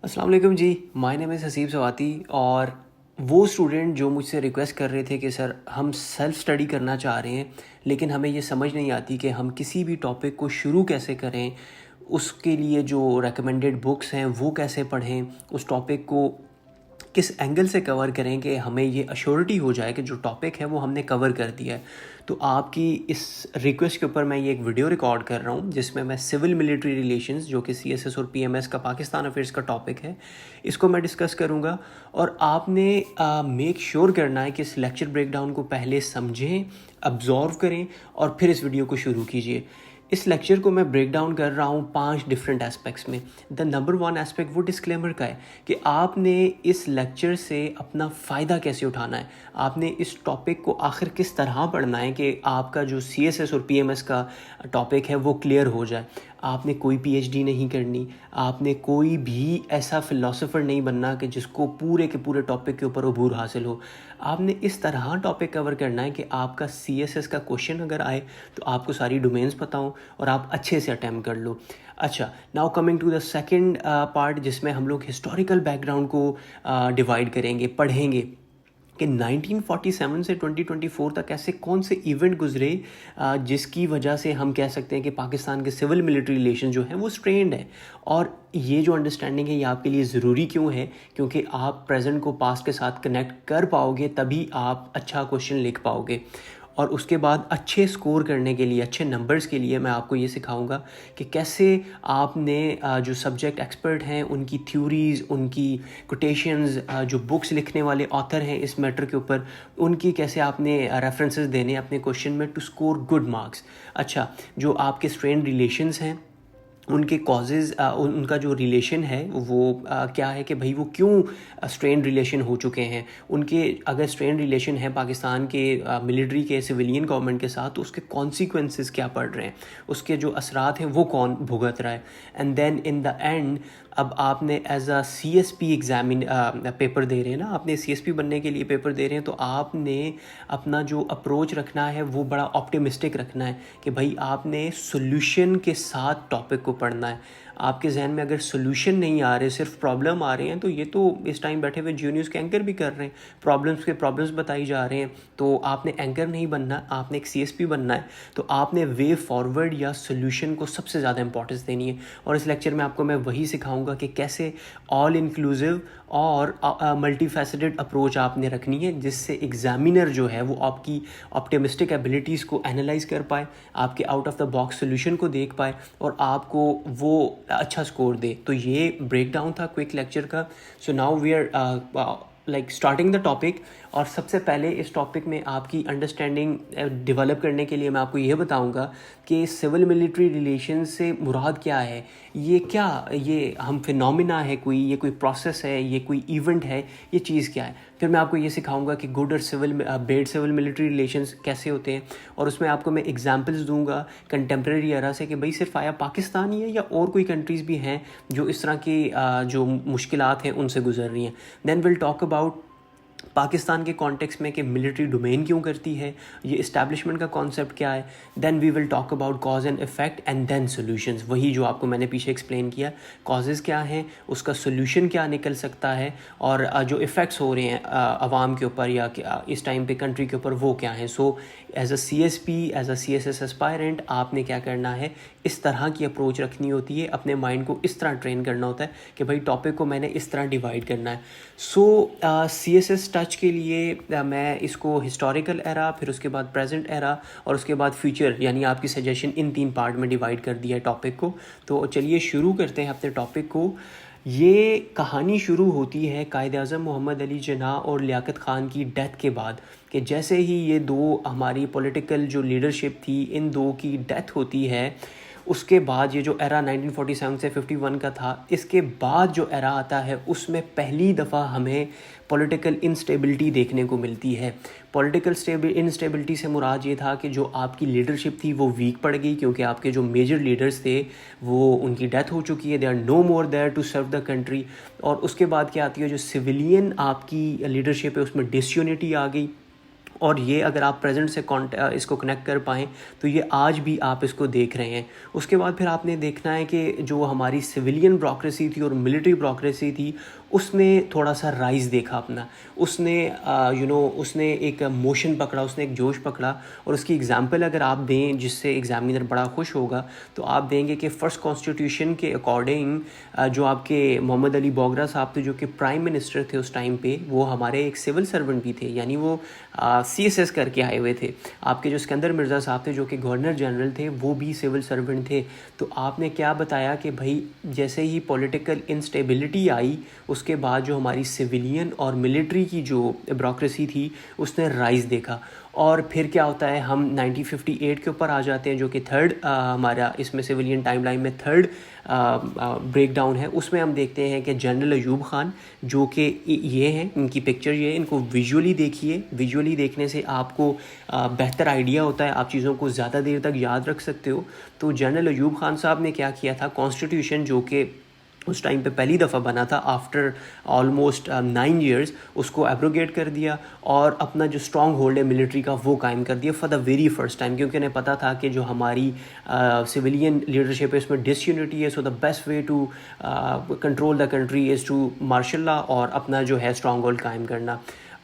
السلام علیکم جی. مائی نیم از حسیب سواتی. اور وہ اسٹوڈنٹ جو مجھ سے ریکویسٹ کر رہے تھے کہ سر ہم سیلف اسٹڈی کرنا چاہ رہے ہیں لیکن ہمیں یہ سمجھ نہیں آتی کہ ہم کسی بھی ٹاپک کو شروع کیسے کریں, اس کے لیے جو ریکمنڈیڈ بکس ہیں وہ کیسے پڑھیں, اس ٹاپک کو کس اینگل سے کور کریں کہ ہمیں یہ ایشورٹی ہو جائے کہ جو ٹاپک ہے وہ ہم نے کور کر دیا ہے. تو آپ کی اس ریکویسٹ کے اوپر میں یہ ایک ویڈیو ریکارڈ کر رہا ہوں جس میں سول ملٹری ریلیشنز, جو کہ سی ایس ایس اور پی ایم ایس کا پاکستان افیئرس کا ٹاپک ہے, اس کو میں ڈسکس کروں گا. اور آپ نے میک شیور کرنا ہے کہ اس لیکچر بریک ڈاؤن کو پہلے سمجھیں, ابزارو کریں اور پھر اس ویڈیو کو شروع کیجیے. اس لیکچر کو میں بریک ڈاؤن کر رہا ہوں 5 ڈفرینٹ اسپیکٹس میں. نمبر 1 اسپیکٹ وہ ڈسکلیمر کا ہے کہ آپ نے اس لیکچر سے اپنا فائدہ کیسے اٹھانا ہے, آپ نے اس ٹاپک کو آخر کس طرح پڑھنا ہے کہ آپ کا جو سی ایس ایس اور پی ایم ایس کا ٹاپک ہے وہ کلیئر ہو جائے. آپ نے کوئی پی ایچ ڈی نہیں کرنی, آپ نے کوئی بھی ایسا فلاسفر نہیں بننا کہ جس کو پورے کے پورے ٹاپک کے اوپر عبور حاصل ہو. آپ نے اس طرح ٹاپک کور کرنا ہے کہ آپ کا سی ایس ایس کا کوشچن اگر آئے تو آپ کو ساری ڈومینز پتہ ہوں اور آپ اچھے سے اٹیمپٹ کر لو. اچھا, now coming to the second part جس میں ہم لوگ ہسٹوریکل بیک گراؤنڈ کو ڈیوائڈ کریں گے, پڑھیں گے کہ 1947 سے 2024 تک ایسے کون سے ایونٹ گزرے جس کی وجہ سے ہم کہہ سکتے ہیں کہ پاکستان کے سول ملٹری ریلیشن جو ہیں وہ سٹرینڈ ہے. اور یہ جو انڈرسٹینڈنگ ہے یہ آپ کے لیے ضروری کیوں ہے, کیونکہ آپ پریزنٹ کو پاسٹ کے ساتھ کنیکٹ کر پاؤ گے تبھی آپ اچھا کوشچن لکھ پاؤ گے. اور اس کے بعد اچھے سکور کرنے کے لیے, اچھے نمبرز کے لیے میں آپ کو یہ سکھاؤں گا کہ کیسے آپ نے جو سبجیکٹ ایکسپرٹ ہیں ان کی تھیوریز, ان کی کوٹیشنز, جو بکس لکھنے والے آتھر ہیں اس میٹر کے اوپر, ان کی کیسے آپ نے ریفرنسز دینے اپنے کوشچن میں ٹو سکور گڈ مارکس. اچھا, جو آپ کے اسٹرین ریلیشنز ہیں ان کے کازز, ان کا جو ریلیشن ہے وہ کیا ہے کہ بھئی وہ کیوں اسٹرین ریلیشن ہو چکے ہیں, ان کے اگر اسٹرین ریلیشن ہے پاکستان کے ملٹری کے سویلین گورنمنٹ کے ساتھ تو اس کے کانسیکوینسز کیا پڑ رہے ہیں, اس کے جو اثرات ہیں وہ کون بھگت رہا ہے. And then in the and اب آپ نے ایز اے سی ایس پی ایگزامن پیپر دے رہے ہیں نا, آپ نے سی ایس پی بننے کے لیے پیپر دے رہے ہیں, تو آپ نے اپنا جو اپروچ رکھنا ہے وہ بڑا آپٹیمسٹک رکھنا ہے کہ بھائی آپ نے سولوشن کے ساتھ ٹاپک کو پڑھنا ہے. آپ کے ذہن میں اگر سولوشن نہیں آ رہے, صرف پرابلم آ رہے ہیں, تو یہ تو اس ٹائم بیٹھے ہوئے جیو نیوز کے اینکر بھی کر رہے ہیں, پرابلمس بتائی جا رہے ہیں. تو آپ نے اینکر نہیں بننا, آپ نے ایک سی ایس پی بننا ہے. تو آپ نے وے فارورڈ یا سولوشن کو سب سے زیادہ امپورٹنس دینی ہے. اور اس لیکچر میں آپ کو میں وہی سکھاؤں گا کہ کیسے آل انکلوسیو اور ملٹی فیسیٹڈ اپروچ آپ نے رکھنی ہے جس سے ایگزامینر جو ہے وہ آپ کی آپٹیمسٹک ایبلٹیز کو انالائز کر پائے, آپ کے out of the box solution کو دیکھ پائے اور آپ کو وہ اچھا سکور دے. تو یہ بریک ڈاؤن تھا کوئک لیکچر کا. So now we are like starting the topic. اور سب سے پہلے اس ٹاپک میں آپ کی انڈرسٹینڈنگ ڈیولپ کرنے کے لیے میں آپ کو یہ بتاؤں گا کہ سول ملٹری ریلیشن سے مراد کیا ہے, یہ ہم فینومینا ہے, یہ کوئی پروسیس ہے, یہ کوئی ایونٹ ہے, یہ چیز کیا ہے. پھر میں آپ کو یہ سکھاؤں گا کہ گڈ اور بیڈ سول ملٹری ریلیشنز کیسے ہوتے ہیں, اور اس میں آپ کو میں ایگزامپلس دوں گا کنٹمپریری ایرا سے کہ بھئی صرف آیا پاکستان ہی ہے یا اور کوئی کنٹریز بھی ہیں جو اس طرح کی جو مشکلات ہیں ان سے گزر رہی ہیں. دین ول ٹاک اباؤٹ پاکستان کے کانٹیکس میں کہ ملٹری ڈومین کیوں کرتی ہے, یہ اسٹیبلشمنٹ کا کانسیپٹ کیا ہے. Then we will talk about cause and effect and then solutions, وہی جو آپ کو میں نے پیچھے ایکسپلین کیا, کازز کیا ہیں, اس کا سولوشن کیا نکل سکتا ہے, اور جو افیکٹس ہو رہے ہیں عوام کے اوپر یا اس ٹائم پہ کنٹری کے اوپر وہ کیا ہیں. سو ایز اے سی ایس پی, ایز اے سی ایس ایس اسپائرنٹ آپ نے کیا کرنا ہے, اس طرح کی اپروچ رکھنی ہوتی ہے, اپنے مائنڈ کو اس طرح ٹرین کرنا ہوتا ہے کہ بھائی ٹاپک کو میں نے اس طرح ڈیوائڈ کرنا ہے. سو سی ایس ایس ٹچ کے لیے میں اس کو ہسٹوریکل ایرا, پھر اس کے بعد پریزنٹ ایرا اور اس کے بعد فیوچر, یعنی آپ کی سجیشن, ان 3 پارٹ میں ڈیوائڈ کر دیا ہے ٹاپک کو. تو چلیے شروع کرتے ہیں اپنے ٹاپک کو. یہ کہانی شروع ہوتی ہے قائد اعظم محمد علی جناح اور لیاقت خان کی ڈیتھ کے بعد, کہ جیسے ہی یہ دو ہماری پولیٹیکل جو لیڈرشپ تھی ان دو کی ڈیتھ ہوتی ہے, اس کے بعد یہ جو ایرا 1947 سے 51 کا تھا, اس کے بعد جو ایرا آتا ہے اس میں پہلی دفعہ ہمیں پولیٹیکل انسٹیبلٹی دیکھنے کو ملتی ہے. پولیٹیکل انسٹیبلٹی سے مراد یہ تھا کہ جو آپ کی لیڈرشپ تھی وہ ویک پڑ گئی, کیونکہ آپ کے جو میجر لیڈرز تھے وہ ان کی ڈیتھ ہو چکی ہے, they are no more there to serve the country. اور اس کے بعد کیا آتی ہے, جو سویلین آپ کی لیڈرشپ ہے اس میں ڈس یونٹی آ گئی, اور یہ اگر آپ پریزنٹ سے اس کو کنیکٹ کر پائیں تو یہ آج بھی آپ اس کو دیکھ رہے ہیں. اس کے بعد پھر آپ نے دیکھنا ہے کہ جو ہماری سویلین بیوروکریسی تھی اور ملٹری بیوروکریسی تھی اس نے تھوڑا سا رائز دیکھا اپنا. اس نے اس نے ایک موشن پکڑا, اس نے ایک جوش پکڑا. اور اس کی ایگزامپل اگر آپ دیں جس سے ایگزامینر بڑا خوش ہوگا تو آپ دیں گے کہ فرسٹ کانسٹیٹیوشن کے اکارڈنگ جو آپ کے محمد علی بوگرا صاحب تھے جو کہ پرائم منسٹر تھے اس ٹائم پہ, وہ ہمارے ایک سول سرونٹ بھی تھے, یعنی وہ CSS کر کے آئے ہوئے تھے. آپ کے جو اسکندر مرزا صاحب تھے جو کہ گورنر جنرل تھے وہ بھی سول سرونٹ تھے. تو آپ نے کیا بتایا کہ بھائی جیسے ہی پولیٹیکل انسٹیبلٹی آئی اس کے بعد جو ہماری سویلین اور ملٹری کی جو بیوروکریسی تھی اس نے رائز دیکھا. اور پھر کیا ہوتا ہے, ہم 1958 کے اوپر آ جاتے ہیں جو کہ تھرڈ ہمارا اس میں سویلین ٹائم لائن میں تھرڈ بریک ڈاؤن ہے. اس میں ہم دیکھتے ہیں کہ جنرل ایوب خان جو کہ یہ ہیں, ان کی پکچر یہ ہے, ان کو ویژولی دیکھیے. ویژولی دیکھنے سے آپ کو بہتر آئیڈیا ہوتا ہے, آپ چیزوں کو زیادہ دیر تک یاد رکھ سکتے ہو. تو جنرل ایوب خان صاحب نے کیا کیا تھا, کانسٹیٹیوشن جو کہ اس ٹائم پہ پہلی دفعہ بنا تھا آفٹر آلموسٹ 9 ایئرس, اس کو ایبروگیٹ کر دیا اور اپنا جو اسٹرانگ ہولڈ ہے ملٹری کا وہ قائم کر دیا for the very first time, کیونکہ انہیں پتہ تھا کہ جو ہماری سویلین لیڈرشپ ہے اس میں ڈس یونٹی ہے. So the best way to control the country is to martial law اور اپنا جو ہے اسٹرانگ ہولڈ قائم کرنا.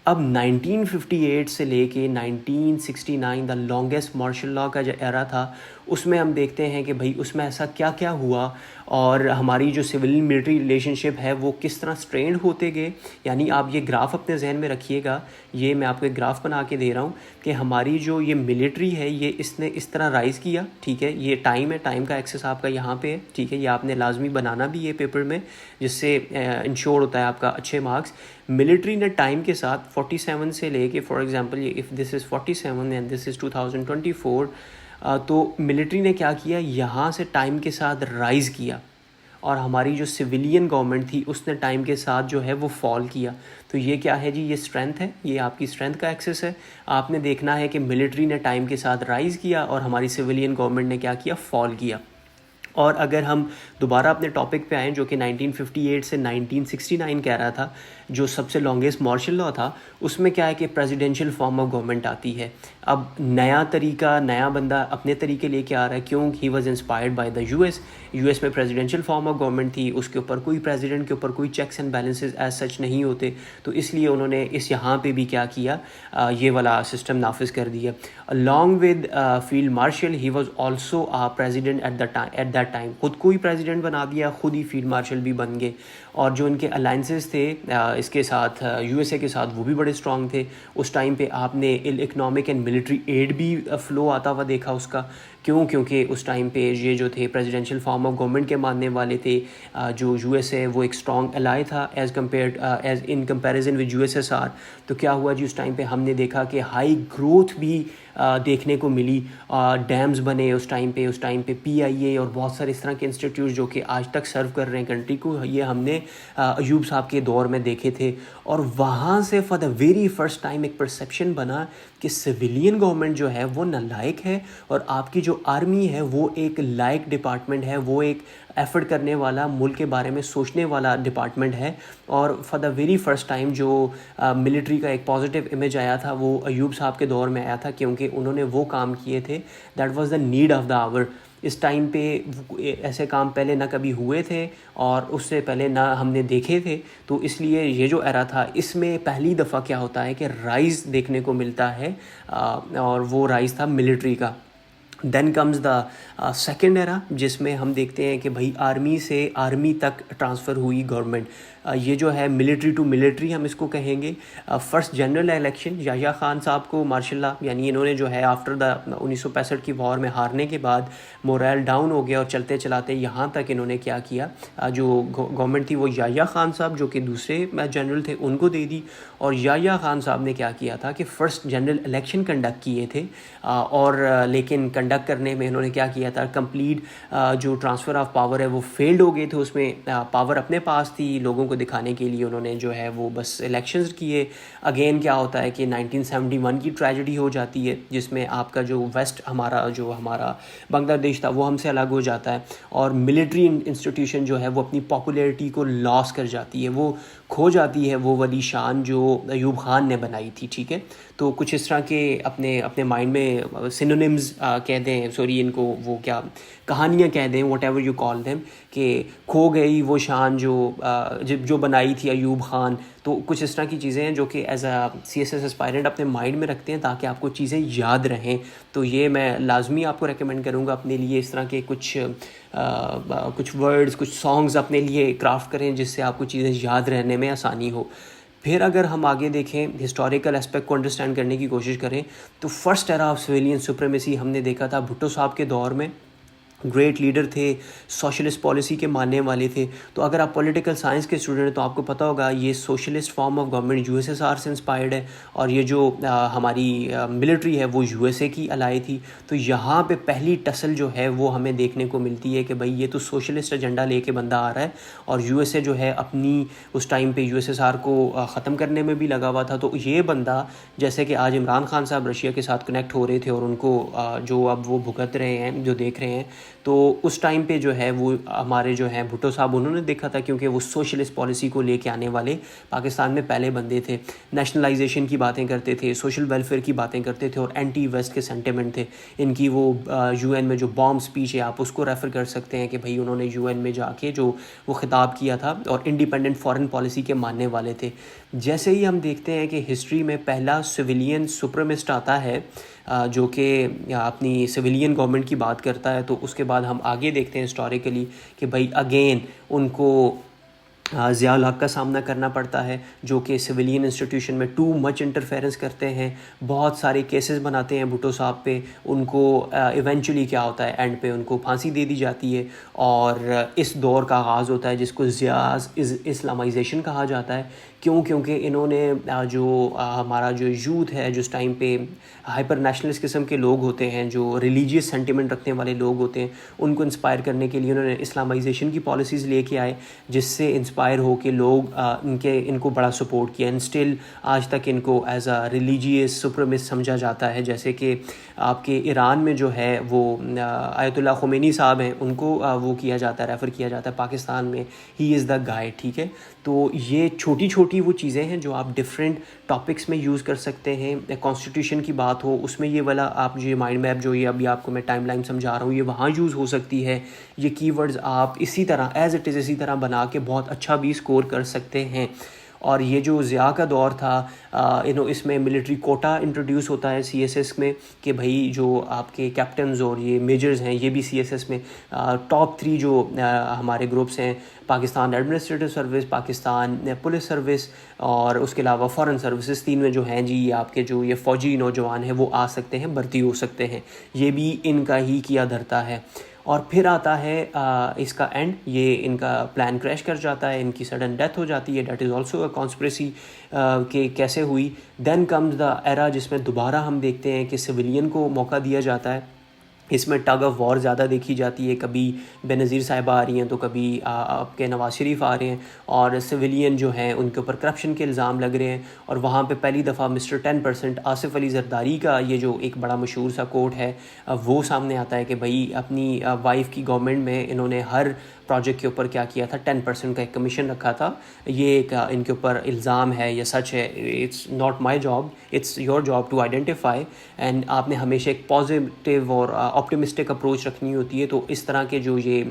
اب 1958 سے لے کے 1969 دا لانگیسٹ مارشل لا کا جو ایرا تھا اس میں ہم دیکھتے ہیں کہ بھائی اس میں ایسا کیا کیا ہوا اور ہماری جو سول ملٹری ریلیشن شپ ہے وہ کس طرح سٹرینڈ ہوتے گئے. یعنی آپ یہ گراف اپنے ذہن میں رکھیے گا, یہ میں آپ کو ایک گراف بنا کے دے رہا ہوں کہ ہماری جو یہ ملٹری ہے یہ اس نے اس طرح رائز کیا. ٹھیک ہے, یہ ٹائم ہے, ٹائم کا ایکسس آپ کا یہاں پہ ہے. ٹھیک ہے, یہ آپ نے لازمی بنانا بھی ہے پیپر میں جس سے انشور ہوتا ہے آپ کا اچھے مارکس. ملٹری نے ٹائم کے ساتھ 47 سے لے کے for example if this is 47 and this is 2024 تو ملٹری نے کیا کیا, یہاں سے ٹائم کے ساتھ رائز کیا اور ہماری جو سویلین گورنمنٹ تھی اس نے ٹائم کے ساتھ جو ہے وہ فال کیا. تو یہ کیا ہے جی, یہ اسٹرینتھ ہے, یہ آپ کی اسٹرینتھ کا ایکسس ہے. آپ نے دیکھنا ہے کہ ملٹری نے ٹائم کے ساتھ رائز کیا اور ہماری سویلین گورنمنٹ نے کیا کیا, فال کیا. اور اگر ہم دوبارہ اپنے ٹاپک پہ آئیں جو کہ 1958 سے 1969 کہہ رہا تھا, جو سب سے لانگیسٹ مارشل لا تھا, اس میں کیا ہے کہ پریزیڈینشیل فارم آف گورنمنٹ آتی ہے. اب نیا طریقہ, نیا بندہ اپنے طریقے لے کے آ رہا ہے, کیوں, he was inspired by the U S میں پریزیڈینشیل فارم آف گورنمنٹ تھی, اس کے اوپر کوئی پریزیڈنٹ کے اوپر کوئی checks and balances as such نہیں ہوتے, تو اس لیے انہوں نے اس یہاں پہ بھی کیا کیا, یہ والا سسٹم نافذ کر دیا. along with field marshal he was also president at that time, خود کو ہی پریزیڈنٹ بنا دیا, خود ہی فیلڈ مارشل بھی بن گئے. اور جو ان کے الائنسز تھے اس کے ساتھ USA کے ساتھ وہ بھی بڑے اسٹرانگ تھے. اس ٹائم پہ آپ نے اکنامک اینڈ ملٹری ایڈ بھی فلو آتا ہوا دیکھا اس کا, کیوں, کیونکہ اس ٹائم پہ یہ جو تھے پریزیڈینشیل فارم آف گورنمنٹ کے ماننے والے تھے. جو USA وہ ایک اسٹرانگ الائی تھا as in comparison with USSR. تو کیا ہوا جی, اس ٹائم پہ ہم نے دیکھا کہ ہائی گروتھ بھی دیکھنے کو ملی, ڈیمز بنے اس ٹائم پہ PIA اور بہت سارے اس طرح کے انسٹیٹیوٹ جو کہ آج تک سرو کر رہے ہیں کنٹری کو, یہ ہم نے ایوب صاحب کے دور میں دیکھے تھے. اور وہاں سے for the very first time ایک پرسیپشن بنا کہ سویلین گورنمنٹ جو ہے وہ نالائق ہے اور آپ کی جو آرمی ہے وہ ایک لائق ڈپارٹمنٹ ہے, وہ ایک ایفرٹ کرنے والا, ملک کے بارے میں سوچنے والا ڈپارٹمنٹ ہے. اور for the very first time جو ملٹری کا ایک پازیٹیو امیج آیا تھا وہ ایوب صاحب کے دور میں آیا تھا, کیونکہ انہوں نے وہ کام کیے تھے that was the need of the hour. اس ٹائم پہ ایسے کام پہلے نہ کبھی ہوئے تھے اور اس سے پہلے نہ ہم نے دیکھے تھے. تو اس لیے یہ جو ایرا تھا اس میں پہلی دفعہ کیا ہوتا ہے کہ رائز دیکھنے کو ملتا ہے, اور وہ رائز تھا ملٹری کا. دین کمز دا سیکنڈ ایرا جس میں ہم دیکھتے ہیں کہ بھائی آرمی سے آرمی تک ٹرانسفر ہوئی گورنمنٹ. یہ جو ہے ملٹری ٹو ملٹری ہم اس کو کہیں گے. First general election, Yahya Khan صاحب کو مارشاء اللہ, یعنی انہوں نے جو ہے آفٹر دا 1965 کی وار میں ہارنے کے بعد مورائل ڈاؤن ہو گیا اور چلتے چلاتے یہاں تک انہوں نے کیا کیا, جو گورنمنٹ تھی وہ یحییٰ خان صاحب جو کہ دوسرے جنرل تھے ان کو دے دی. اور یحییٰ خان صاحب نے کیا کیا تھا کہ فرسٹ جنرل الیکشن کنڈکٹ کیے تھے, اور لیکن کنڈکٹ کنڈکٹ کرنے میں انہوں نے کیا کیا تھا, کمپلیٹ جو ٹرانسفر آف پاور ہے وہ فیلڈ ہو گئے تھے, اس میں پاور اپنے پاس تھی, لوگوں کو دکھانے کے لیے انہوں نے جو ہے وہ بس الیکشنز کیے. اگین کیا ہوتا ہے کہ 1971 کی ٹریجڈی ہو جاتی ہے جس میں آپ کا جو ویسٹ ہمارا بنگلہ دیش تھا وہ ہم سے الگ ہو جاتا ہے, اور ملٹری انسٹیٹیوشن جو ہے وہ اپنی پاپولیرٹی کو لاس کر جاتی ہے, وہ کھو جاتی ہے وہ والی شان جو ایوب خان نے بنائی تھی. ٹھیک ہے, تو کچھ اس طرح کے اپنے مائنڈ میں سینونیمز کہہ دیں, سوری ان کو وہ کیا کہانیاں کہہ دیں, what ever you call them, کہ کھو گئی وہ شان جو بنائی تھی ایوب خان. تو کچھ اس طرح کی چیزیں ہیں جو کہ ایز اے سی ایس ایس اسپائرنٹ اپنے مائنڈ میں رکھتے ہیں تاکہ آپ کو چیزیں یاد رہیں. تو یہ میں لازمی آپ کو ریکمینڈ کروں گا اپنے لیے اس طرح کے کچھ ورڈز, کچھ سانگز اپنے لیے کرافٹ کریں جس سے آپ کو چیزیں یاد رہنے میں آسانی ہو. پھر اگر ہم آگے دیکھیں, ہسٹوریکل اسپیکٹ کو انڈرسٹینڈ کرنے کی کوشش کریں, تو first era of civilian supremacy ہم نے دیکھا تھا بھٹو صاحب کے دور میں. گریٹ لیڈر تھے, سوشلسٹ پالیسی کے ماننے والے تھے. تو اگر آپ پولیٹیکل سائنس کے اسٹوڈنٹ ہیں تو آپ کو پتہ ہوگا یہ socialist form of government U S S R سے انسپائرڈ ہے, اور یہ جو ہماری ملٹری ہے وہ یو ایس اے کی الائی تھی. تو یہاں پہ پہلی ٹسل جو ہے وہ ہمیں دیکھنے کو ملتی ہے کہ بھائی یہ تو سوشلسٹ ایجنڈا لے کے بندہ آ رہا ہے, اور یو ایس اے جو ہے اپنی اس ٹائم پہ یو ایس ایس آر کو ختم کرنے میں بھی لگا ہوا تھا. تو یہ بندہ جیسے کہ آج عمران خان صاحب رشیا کے ساتھ کنیکٹ ہو رہے تھے اور ان کو جو اب وہ بھگت رہے ہیں, جو دیکھ رہے ہیں, تو اس ٹائم پہ جو ہے وہ ہمارے جو ہیں بھٹو صاحب انہوں نے دیکھا تھا, کیونکہ وہ سوشلسٹ پالیسی کو لے کے آنے والے پاکستان میں پہلے بندے تھے. نیشنلائزیشن کی باتیں کرتے تھے, سوشل ویلفیئر کی باتیں کرتے تھے, اور اینٹی ویسٹ کے سینٹیمنٹ تھے. ان کی وہ یو این میں جو بام اسپیچ ہے آپ اس کو ریفر کر سکتے ہیں کہ بھائی انہوں نے یو این میں جا کے جو وہ خطاب کیا تھا, اور انڈیپینڈنٹ فارن پالیسی کے ماننے والے تھے. جیسے ہی ہم دیکھتے ہیں کہ ہسٹری میں پہلا سویلین سپریمسٹ آتا ہے جو کہ اپنی سویلین گورنمنٹ کی بات کرتا ہے, تو اس کے بعد ہم آگے دیکھتے ہیں ہسٹوریکلی کہ بھائی اگین ان کو ضیاء الحق کا سامنا کرنا پڑتا ہے جو کہ سویلین انسٹیٹیوشن میں ٹو مچ انٹرفیرنس کرتے ہیں. بہت سارے کیسز بناتے ہیں بھٹو صاحب پہ, ان کو ایونچولی کیا ہوتا ہے اینڈ پہ ان کو پھانسی دے دی جاتی ہے, اور اس دور کا آغاز ہوتا ہے جس کو ضیاء اسلامائزیشن کہا جاتا ہے. کیونکہ انہوں نے جو ہمارا جو یوتھ ہے, جس ٹائم پہ ہائپر نیشنلسٹ قسم کے لوگ ہوتے ہیں, جو ریلیجیس سینٹیمنٹ رکھنے والے لوگ ہوتے ہیں, ان کو انسپائر کرنے کے لیے انہوں نے اسلامائزیشن کی پالیسیز لے کے آئے, جس سے انسپائر ہو کے لوگ ان کو بڑا سپورٹ کیا. اینڈ اسٹل آج تک ان کو ایز اے ریلیجیس سپریمسٹ سمجھا جاتا ہے. جیسے کہ آپ کے ایران میں جو ہے وہ آیت اللہ خمینی صاحب ہیں, ان کو وہ کیا جاتا ہے, ریفر کیا جاتا ہے. پاکستان میں ہی از دا گائے. ٹھیک ہے, تو یہ چھوٹی چھوٹی وہ چیزیں ہیں جو آپ ڈفرینٹ ٹاپکس میں یوز کر سکتے ہیں. کانسٹیٹیوشن کی بات ہو اس میں یہ والا آپ جو مائنڈ میپ جو یہ ابھی آپ کو میں ٹائم لائن سمجھا رہا ہوں یہ وہاں یوز ہو سکتی ہے. یہ کی ورڈز آپ اسی طرح ایز اٹ از اسی طرح بنا کے بہت اچھا بھی اسکور کر سکتے ہیں. اور یہ جو ضیاء کا دور تھا, اس میں ملٹری کوٹا انٹروڈیوس ہوتا ہے سی ایس ایس میں کہ بھائی جو آپ کے کیپٹنز اور یہ میجرز ہیں یہ بھی سی ایس ایس میں ٹاپ 3 جو ہمارے گروپس ہیں, Pakistan administrative service, Pakistan police service, اور اس کے علاوہ فارن سروسز, 3 میں جو ہیں جی آپ کے جو یہ فوجی نوجوان ہیں وہ آ سکتے ہیں, بھرتی ہو سکتے ہیں. یہ بھی ان کا ہی کیا دھرتا ہے. اور پھر آتا ہے اس کا اینڈ, یہ ان کا پلان کریش کر جاتا ہے, ان کی سڈن ڈیتھ ہو جاتی ہے. That is also a conspiracy کہ کیسے ہوئی. دین کمز دا ایرا جس میں دوبارہ ہم دیکھتے ہیں کہ سویلین کو موقع دیا جاتا ہے. اس میں ٹگ آف وار زیادہ دیکھی جاتی ہے, کبھی بے نظیر صاحبہ آ رہی ہیں تو کبھی آپ کے نواز شریف آ رہے ہیں, اور سویلین جو ہیں ان کے اوپر کرپشن کے الزام لگ رہے ہیں. اور وہاں پہ پہلی دفعہ مسٹر 10% آصف علی زرداری کا یہ جو ایک بڑا مشہور سا کوٹ ہے وہ سامنے آتا ہے کہ بھائی اپنی وائف کی گورنمنٹ میں انہوں نے ہر پروجیکٹ کے اوپر کیا کیا تھا, 10% کا ایک کمیشن رکھا تھا. یہ ایک ان کے اوپر الزام ہے یا سچ ہے, it's not my job, it's your job to identify. And آپ نے ہمیشہ ایک پازیٹیو اور آپٹیمسٹک اپروچ رکھنی ہوتی ہے. تو اس طرح کے جو یہ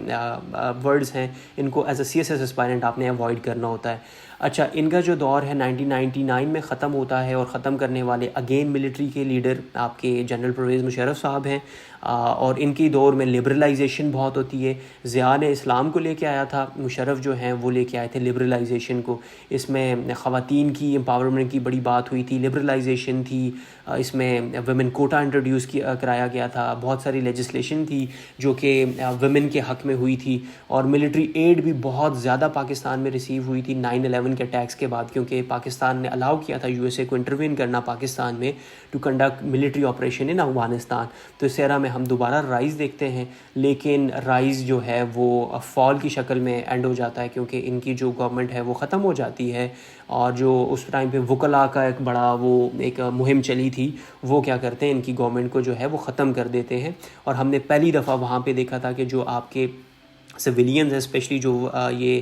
ورڈز ہیں ان کو ایز اے سی ایس ایس اسپائرنٹ آپ نے اوائڈ کرنا ہوتا ہے. اچھا, ان کا جو دور ہے 1999 میں ختم ہوتا ہے, اور ختم کرنے والے اگین ملٹری کے لیڈر آپ کے جنرل پرویز مشرف صاحب ہیں, اور ان کی دور میں لبرلائزیشن بہت ہوتی ہے. ضیاء نے اسلام کو لے کے آیا تھا, مشرف جو ہیں وہ لے کے آئے تھے لبرلائزیشن کو. اس میں خواتین کی امپاورمنٹ کی بڑی بات ہوئی تھی, لبرلائزیشن تھی, اس میں ویمن کوٹا انٹروڈیوس کرایا گیا تھا, بہت ساری لیجسلیشن تھی جو کہ ویمن کے حق میں ہوئی تھی, اور ملٹری ایڈ بھی بہت زیادہ پاکستان میں ریسیو ہوئی تھی 9/11 کے اٹیکس کے بعد, کیونکہ پاکستان نے الاؤ کیا تھا یو ایس اے کو انٹروین کرنا پاکستان میں to conduct military operation in Afghanistan. تو اس ایرا میں ہم دوبارہ رائز دیکھتے ہیں، لیکن رائز جو ہے وہ فال کی شکل میں اینڈ ہو جاتا ہے، کیونکہ ان کی جو گورنمنٹ ہے وہ ختم ہو جاتی ہے. اور جو اس ٹائم پہ وکلا کا ایک بڑا وہ ایک مہم چلی تھی، وہ کیا کرتے ہیں ان کی گورنمنٹ کو جو ہے وہ ختم کر دیتے ہیں. اور ہم نے پہلی دفعہ وہاں پہ دیکھا تھا کہ جو آپ کے سویلینز ہیں، اسپیشلی جو یہ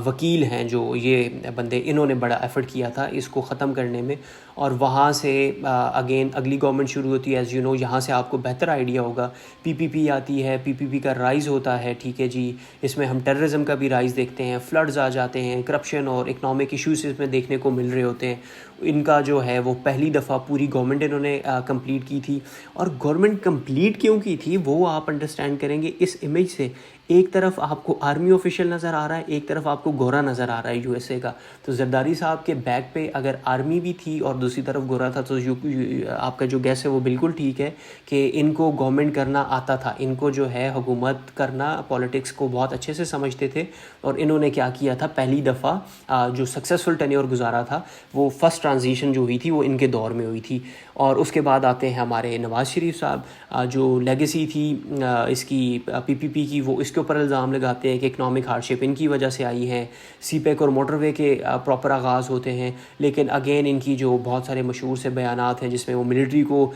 وکیل ہیں، جو یہ بندے، انہوں نے بڑا ایفرٹ کیا تھا اس کو ختم کرنے میں. اور وہاں سے اگین اگلی گورنمنٹ شروع ہوتی ہے. ایز یو نو، یہاں سے آپ کو بہتر آئیڈیا ہوگا، پی پی پی آتی ہے، پی پی پی کا رائز ہوتا ہے. ٹھیک ہے جی، اس میں ہم ٹیررزم کا بھی رائز دیکھتے ہیں، فلڈز آ جاتے ہیں، کرپشن اور اکنامک ایشوز اس میں دیکھنے کو مل رہے ہوتے ہیں. ان کا جو ہے وہ پہلی دفعہ پوری گورنمنٹ انہوں نے کمپلیٹ کی تھی. اور گورنمنٹ کمپلیٹ کیوں کی تھی وہ آپ انڈرسٹینڈ کریں گے اس امیج سے. ایک طرف آپ کو آرمی آفیشل نظر آ رہا ہے، ایک طرف آپ کو گورا نظر آ رہا ہے یو ایس اے کا. تو زرداری صاحب کے بیک پہ اگر آرمی بھی تھی اور دوسری طرف گورا تھا، تو آپ کا جو گیس ہے وہ بالکل ٹھیک ہے کہ ان کو گورنمنٹ کرنا آتا تھا. ان کو جو ہے حکومت کرنا، پالیٹکس کو بہت اچھے سے سمجھتے تھے. اور انہوں نے کیا کیا تھا، پہلی دفعہ جو سکسیسفل ٹینیور گزارا تھا، وہ فرسٹ ٹرانزیشن جو ہوئی تھی وہ ان کے دور میں ہوئی تھی. اور اس کے بعد آتے ہیں ہمارے نواز شریف صاحب. جو لیگیسی تھی اس کی پی پی پی کی، وہ اس کے اوپر الزام لگاتے ہیں کہ اکنامک ہارڈشپ ان کی وجہ سے آئی ہے. سی پیک اور موٹر وے کے پراپر آغاز ہوتے ہیں، لیکن اگین ان کی جو بہت سارے مشہور سے بیانات ہیں جس میں وہ ملٹری کو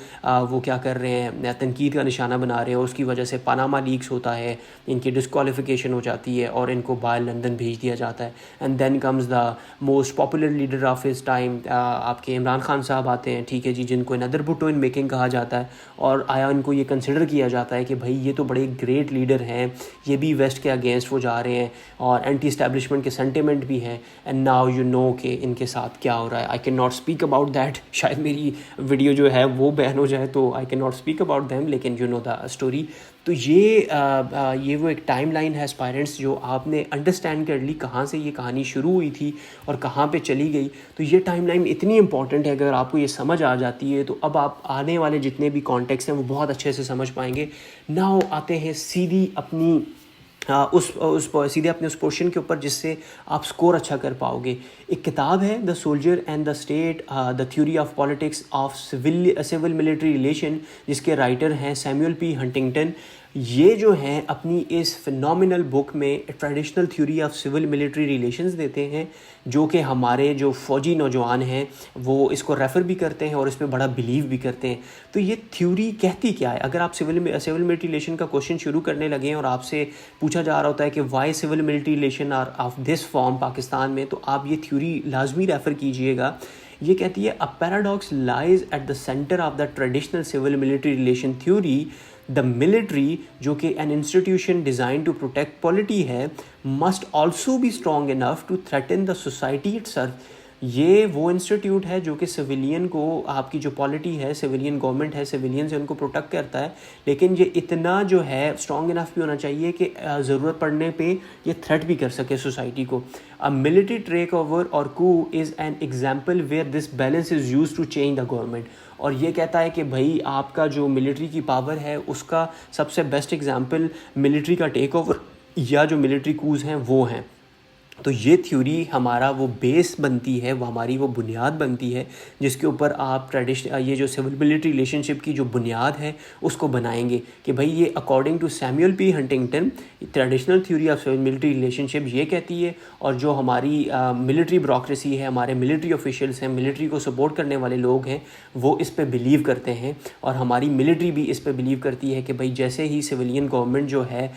وہ کیا کر رہے ہیں، تنقید کا نشانہ بنا رہے ہیں. اور اس کی وجہ سے پاناما لیکس ہوتا ہے، ان کی ڈسکوالیفیکیشن ہو جاتی ہے اور ان کو باہر لندن بھیج دیا جاتا ہے. And then comes the most popular leader of his time, آپ کے عمران خان صاحب آتے ہیں. ٹھیک ہے جی، جن کو اندر بھٹو ان میکنگ کہا جاتا ہے. اور آیا ان کو یہ کنسیڈر کیا جاتا ہے کہ بھائی یہ تو بڑے گریٹ لیڈر ہیں، یہ بھی ویسٹ کے اگینسٹ وہ جا رہے ہیں اور اینٹی اسٹیبلشمنٹ کے سینٹیمنٹ بھی ہیں. اینڈ ناؤ یو نو کہ ان کے ساتھ کیا ہو رہا ہے. I can not speak about that, شاید میری ویڈیو جو ہے وہ بین ہو جائے، تو I can not speak about them, لیکن یو نو دا اسٹوری. تو یہ وہ ایک ٹائم لائن ہے اسپائرنٹس، جو آپ نے انڈرسٹینڈ کر لی کہاں سے یہ کہانی شروع ہوئی تھی اور کہاں پہ چلی گئی. تو یہ ٹائم لائن اتنی امپورٹنٹ ہے، اگر آپ کو یہ سمجھ آ جاتی ہے تو اب آپ آنے والے جتنے بھی کانٹیکس ہیں وہ بہت اچھے سے سمجھ پائیں گے. ناؤ آتے ہیں سیدھی اپنی سیدھے اپنے اس پورشن کے اوپر جس سے آپ سکور اچھا کر پاؤ گے. ایک کتاب ہے the soldier and the state, the theory of politics of civil military relation, جس کے رائٹر ہیں سیموئل پی ہنٹنگٹن. یہ جو ہیں اپنی اس فنومینل بک میں traditional theory of civil military relations دیتے ہیں، جو کہ ہمارے جو فوجی نوجوان ہیں وہ اس کو ریفر بھی کرتے ہیں اور اس پہ بڑا بلیو بھی کرتے ہیں. تو یہ تھیوری کہتی کیا ہے؟ اگر آپ سول ملٹری ریلیشن کا کوشچن شروع کرنے لگے ہیں اور آپ سے پوچھا جا رہا ہوتا ہے کہ why civil military relation are of this form Pakistan میں، تو آپ یہ تھیوری لازمی ریفر کیجئے گا. یہ کہتی ہے a paradox lies at the center of the traditional civil military relation theory. The military جو کہ an institution designed to protect polity ہے must also be strong enough to threaten the society itself. یہ وہ institute ہے جو کہ civilian کو، آپ کی جو پالیٹی ہے، سویلین گورنمنٹ ہے، سویلین سے ان کو پروٹیکٹ کرتا ہے، لیکن یہ اتنا جو ہے اسٹرانگ انف بھی ہونا چاہیے کہ ضرورت پڑنے پہ یہ تھریٹ بھی کر سکے سوسائٹی کو. A military takeover or coup is an example where this balance is used to change the government. اور یہ کہتا ہے کہ بھائی آپ کا جو ملٹری کی پاور ہے اس کا سب سے بیسٹ ایگزامپل ملٹری کا ٹیک اوور یا جو ملٹری کوز ہیں وہ ہیں. تو یہ تھیوری ہمارا وہ بیس بنتی ہے، وہ ہماری وہ بنیاد بنتی ہے جس کے اوپر آپ یہ جو سول ملٹری ریلیشن شپ کی جو بنیاد ہے اس کو بنائیں گے کہ بھائی یہ according to Samuel P Huntington traditional theory of civil military relationship یہ کہتی ہے. اور جو ہماری ملٹری بیوروکریسی ہے، ہمارے ملٹری آفیشلس ہیں، ملٹری کو سپورٹ کرنے والے لوگ ہیں، وہ اس پہ بلیو کرتے ہیں. اور ہماری ملٹری بھی اس پہ بلیو کرتی ہے کہ بھائی جیسے ہی سویلین گورنمنٹ جو ہے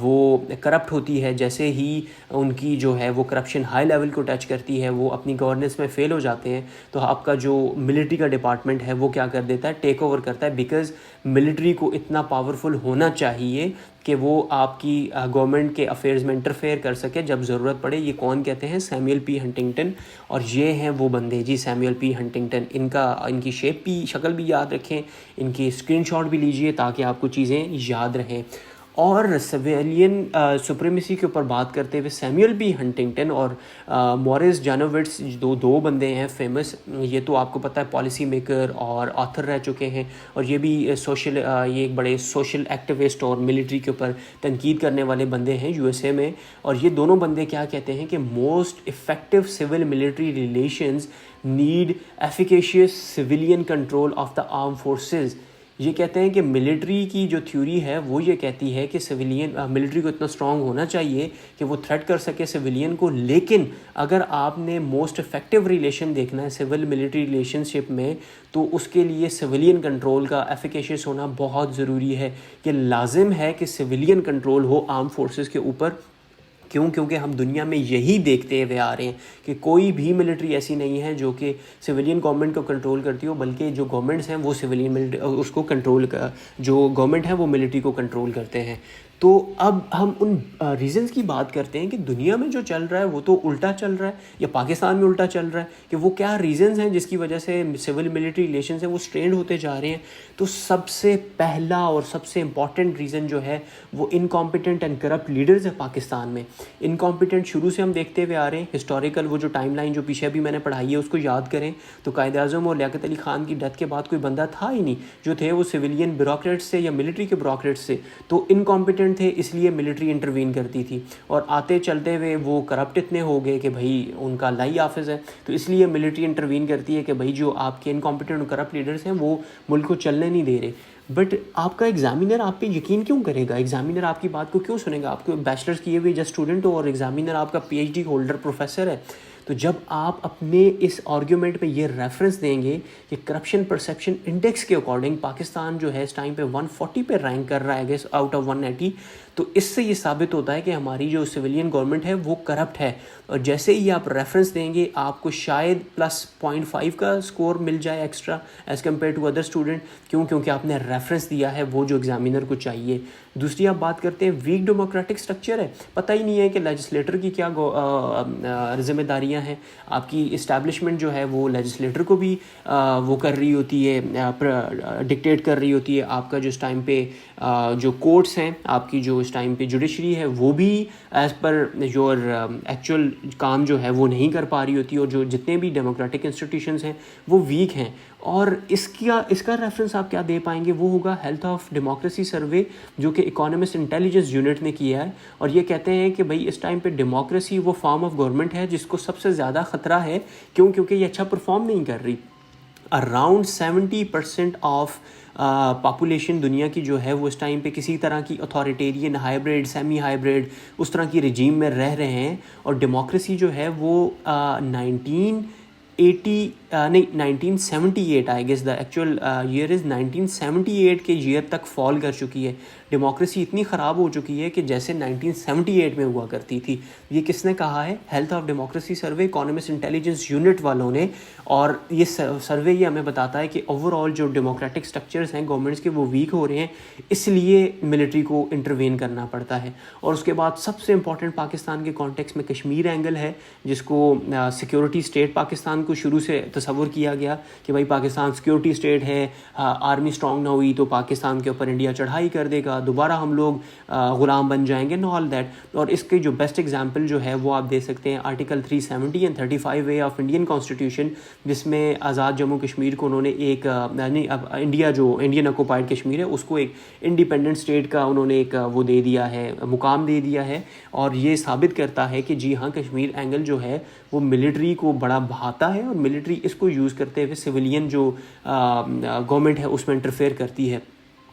وہ کرپٹ ہوتی ہے، جیسے ہی ان کی جو ہے وہ کرپشن ہائی لیول کو ٹچ کرتی ہے، وہ اپنی گورننس میں فیل ہو جاتے ہیں، تو آپ کا جو ملٹری کا ڈپارٹمنٹ ہے وہ کیا کر دیتا ہے، ٹیک اوور کرتا ہے. بیکاز ملٹری کو اتنا پاورفل ہونا چاہیے کہ وہ آپ کی گورنمنٹ کے افیئرز میں انٹرفیئر کر سکے جب ضرورت پڑے. یہ کون کہتے ہیں؟ Samuel P Huntington. اور یہ ہیں وہ بندے جی، سیموئل پی ہنٹنگٹن. ان کی شکل بھی یاد رکھیں، ان کی اسکرین شاٹ بھی لیجئے تاکہ آپ کو چیزیں یاد رہیں. اور سویلین سپریمیسی کے اوپر بات کرتے ہوئے سیموئل پی ہنٹنگٹن اور مورس جانووٹس دو بندے ہیں فیمس. یہ تو آپ کو پتہ ہے پالیسی میکر اور آتھر رہ چکے ہیں، اور یہ بھی یہ ایک بڑے سوشل ایکٹیوسٹ اور ملٹری کے اوپر تنقید کرنے والے بندے ہیں یو ایس اے میں. اور یہ دونوں بندے کیا کہتے ہیں کہ most effective civil military relations need efficacious civilian control of the arm forces. یہ کہتے ہیں کہ ملٹری کی جو تھیوری ہے وہ یہ کہتی ہے کہ ملٹری کو اتنا اسٹرانگ ہونا چاہیے کہ وہ تھریٹ کر سکے سویلین کو، لیکن اگر آپ نے موسٹ افیکٹو ریلیشن دیکھنا ہے سول ملٹری ریلیشن شپ میں، تو اس کے لیے سویلین کنٹرول کا ایفیکیشیس ہونا بہت ضروری ہے. کہ لازم ہے کہ سویلین کنٹرول ہو آرم فورسز کے اوپر. کیونکہ ہم دنیا میں یہی دیکھتے ہوئے آ رہے ہیں کہ کوئی بھی ملٹری ایسی نہیں ہے جو کہ سویلین گورنمنٹ کو کنٹرول کرتی ہو، بلکہ جو گورنمنٹس ہیں وہ اس کو کنٹرول جو گورنمنٹ ہے وہ ملٹری کو کنٹرول کرتے ہیں. تو اب ہم ان ریزنز کی بات کرتے ہیں کہ دنیا میں جو چل رہا ہے وہ تو الٹا چل رہا ہے، یا پاکستان میں الٹا چل رہا ہے، کہ وہ کیا ریزنز ہیں جس کی وجہ سے سول ملٹری ریلیشنز ہیں وہ اسٹرینڈ ہوتے جا رہے ہیں. تو سب سے پہلا اور سب سے امپورٹنٹ ریزن جو ہے وہ انکمپیٹنٹ اینڈ کرپٹ لیڈرز ہے پاکستان میں. انکمپیٹنٹ شروع سے ہم دیکھتے ہوئے آ رہے ہیں، ہسٹوریکل وہ جو ٹائم لائن جو پیچھے بھی میں نے پڑھائی ہے اس کو یاد کریں تو قائد اعظم اور لیاقت علی خان کی ڈیتھ کے بعد کوئی بندہ تھا ہی نہیں، جو تھے وہ سویلین بیوروکریٹس سے یا ملٹری کے بیوروکریٹس سے. تو انکمپیٹنٹ تھے، اس لیے ملٹری انٹروین کرتی تھی، اور آتے چلتے ہوئے وہ کرپٹ اتنے ہو گئے کہ بھائی ان کا اللہ ہی حافظ ہے، تو اس لیے ملٹری انٹروین کرتی ہے کہ بھائی جو آپ کے انکمپیٹنٹ اور کرپٹ لیڈرز ہیں وہ ملک کو چلنے نہیں دے رہے. بٹ آپ کا ایگزامینر آپ پہ یقین کیوں کرے گا؟ ایگزامینر آپ کی بات کو کیوں سنے گا؟ آپ کو بیچلرز کیے ہوئے جسٹ اسٹوڈنٹ ہو اور ایگزامینر آپ کا P H D holder professor ہے. تو جب آپ اپنے اس آرگیومنٹ میں یہ ریفرنس دیں گے کہ کرپشن پرسیپشن انڈیکس کے اکارڈنگ پاکستان جو ہے اس ٹائم پہ 140 پہ رینک کر رہا ہے آؤٹ آف 180، تو اس سے یہ ثابت ہوتا ہے کہ ہماری جو سویلین گورنمنٹ ہے وہ کرپٹ ہے. اور جیسے ہی آپ ریفرنس دیں گے آپ کو شاید +0.5 کا سکور مل جائے extra as compare to other student. کیونکہ آپ نے ریفرنس دیا ہے وہ جو ایگزامینر کو چاہیے. دوسری آپ بات کرتے ہیں ویک ڈیموکریٹک سٹرکچر ہے، پتہ ہی نہیں ہے کہ لیجسلیٹر کی کیا ذمہ داریاں ہیں. آپ کی اسٹیبلشمنٹ جو ہے وہ لیجسلیٹر کو بھی وہ کر رہی ہوتی ہے، ڈکٹیٹ کر رہی ہوتی ہے. آپ کا جو اس ٹائم پہ جو کورٹس ہیں، آپ کی جو اس ٹائم پہ جوڈیشری ہے وہ بھی ایز پر یور ایکچوئل کام جو ہے وہ نہیں کر پا رہی ہوتی، اور جو جتنے بھی ڈیموکریٹک انسٹیٹیوشنز ہیں وہ ویک ہیں. اور اس کا ریفرنس آپ کیا دے پائیں گے؟ وہ ہوگا ہیلتھ آف ڈیموکریسی سروے جو کہ اکانومسٹ انٹیلیجنس یونٹ نے کیا ہے. اور یہ کہتے ہیں کہ بھائی اس ٹائم پہ ڈیموکریسی وہ فارم آف گورنمنٹ ہے جس کو سب سے زیادہ خطرہ ہے. کیونکہ یہ اچھا پرفارم نہیں کر رہی. اراؤنڈ 70% آف پاپولیشن دنیا کی جو ہے وہ اس ٹائم پہ کسی طرح کی اتھارٹیرین، ہائیبریڈ، سیمی ہائیبریڈ اس طرح کی رجیم میں رہ رہے ہیں. اور ڈیموکریسی جو ہے وہ 1978 I guess the actual year is 1978 کے ایئر تک فال کر چکی ہے. ڈیموکریسی اتنی خراب ہو چکی ہے کہ جیسے 1978 میں ہوا کرتی تھی. یہ کس نے کہا ہے؟ Health of democracy survey, economist intelligence unit والوں نے. اور یہ سروے یہ ہمیں بتاتا ہے کہ اوور آل جو ڈیموکریٹک سٹرکچرز ہیں گورنمنٹس کے وہ ویک ہو رہے ہیں، اس لیے ملٹری کو انٹروین کرنا پڑتا ہے. اور اس کے بعد سب سے امپورٹنٹ پاکستان کے کانٹیکس میں کشمیر اینگل ہے، جس کو سیکیورٹی اسٹیٹ پاکستان کو شروع سے تصور کیا گیا کہ بھائی پاکستان سیکیورٹی اسٹیٹ ہے، آرمی اسٹرانگ نہ ہوئی تو پاکستان کے اوپر انڈیا چڑھائی کر دے گا، دوبارہ ہم لوگ غلام بن جائیں گے، نو آل دیٹ. اور اس کے جو بیسٹ ایگزامپل جو ہے وہ آپ دے سکتے ہیں article 370 and 35A of Indian constitution, جس میں آزاد جموں کشمیر کو انہوں نے ایک انڈیا جو انڈین آکوپائڈ کشمیر ہے اس کو ایک انڈیپینڈنٹ اسٹیٹ کا انہوں نے ایک وہ دے دیا ہے، مقام دے دیا ہے. اور یہ ثابت کرتا ہے کہ جی ہاں کشمیر اینگل جو ہے وہ ملٹری کو بڑا بہاتا ہے، اور ملٹری اس کو یوز کرتے ہوئے سویلین جو گورنمنٹ ہے اس میں انٹرفیئر کرتی ہے.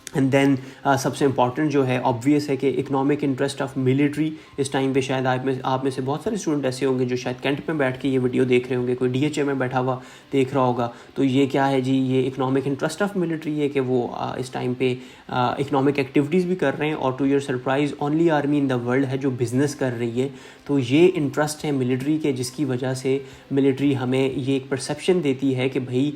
اینڈ دین سب سے امپورٹنٹ جو ہے آبویس ہے کہ اکنامک انٹرسٹ آف ملٹری. اس ٹائم پہ شاید آپ میں سے بہت سارے اسٹوڈنٹ ایسے ہوں گے جو شاید کینٹ میں بیٹھ کے یہ ویڈیو دیکھ رہے ہوں گے، کوئی DHA میں بیٹھا ہوا دیکھ رہا ہوگا. تو یہ کیا ہے جی؟ یہ اکنامک انٹرسٹ آف ملٹری ہے کہ وہ اس ٹائم پہ اکنامک ایکٹیویٹیز بھی کر رہے ہیں. اور to your surprise only army in the world ہے جو بزنس کر رہی ہے. تو یہ انٹرسٹ ہے ملٹری کے، جس کی وجہ سے ملٹری ہمیں یہ ایک پرسیپشن دیتی ہے کہ بھائی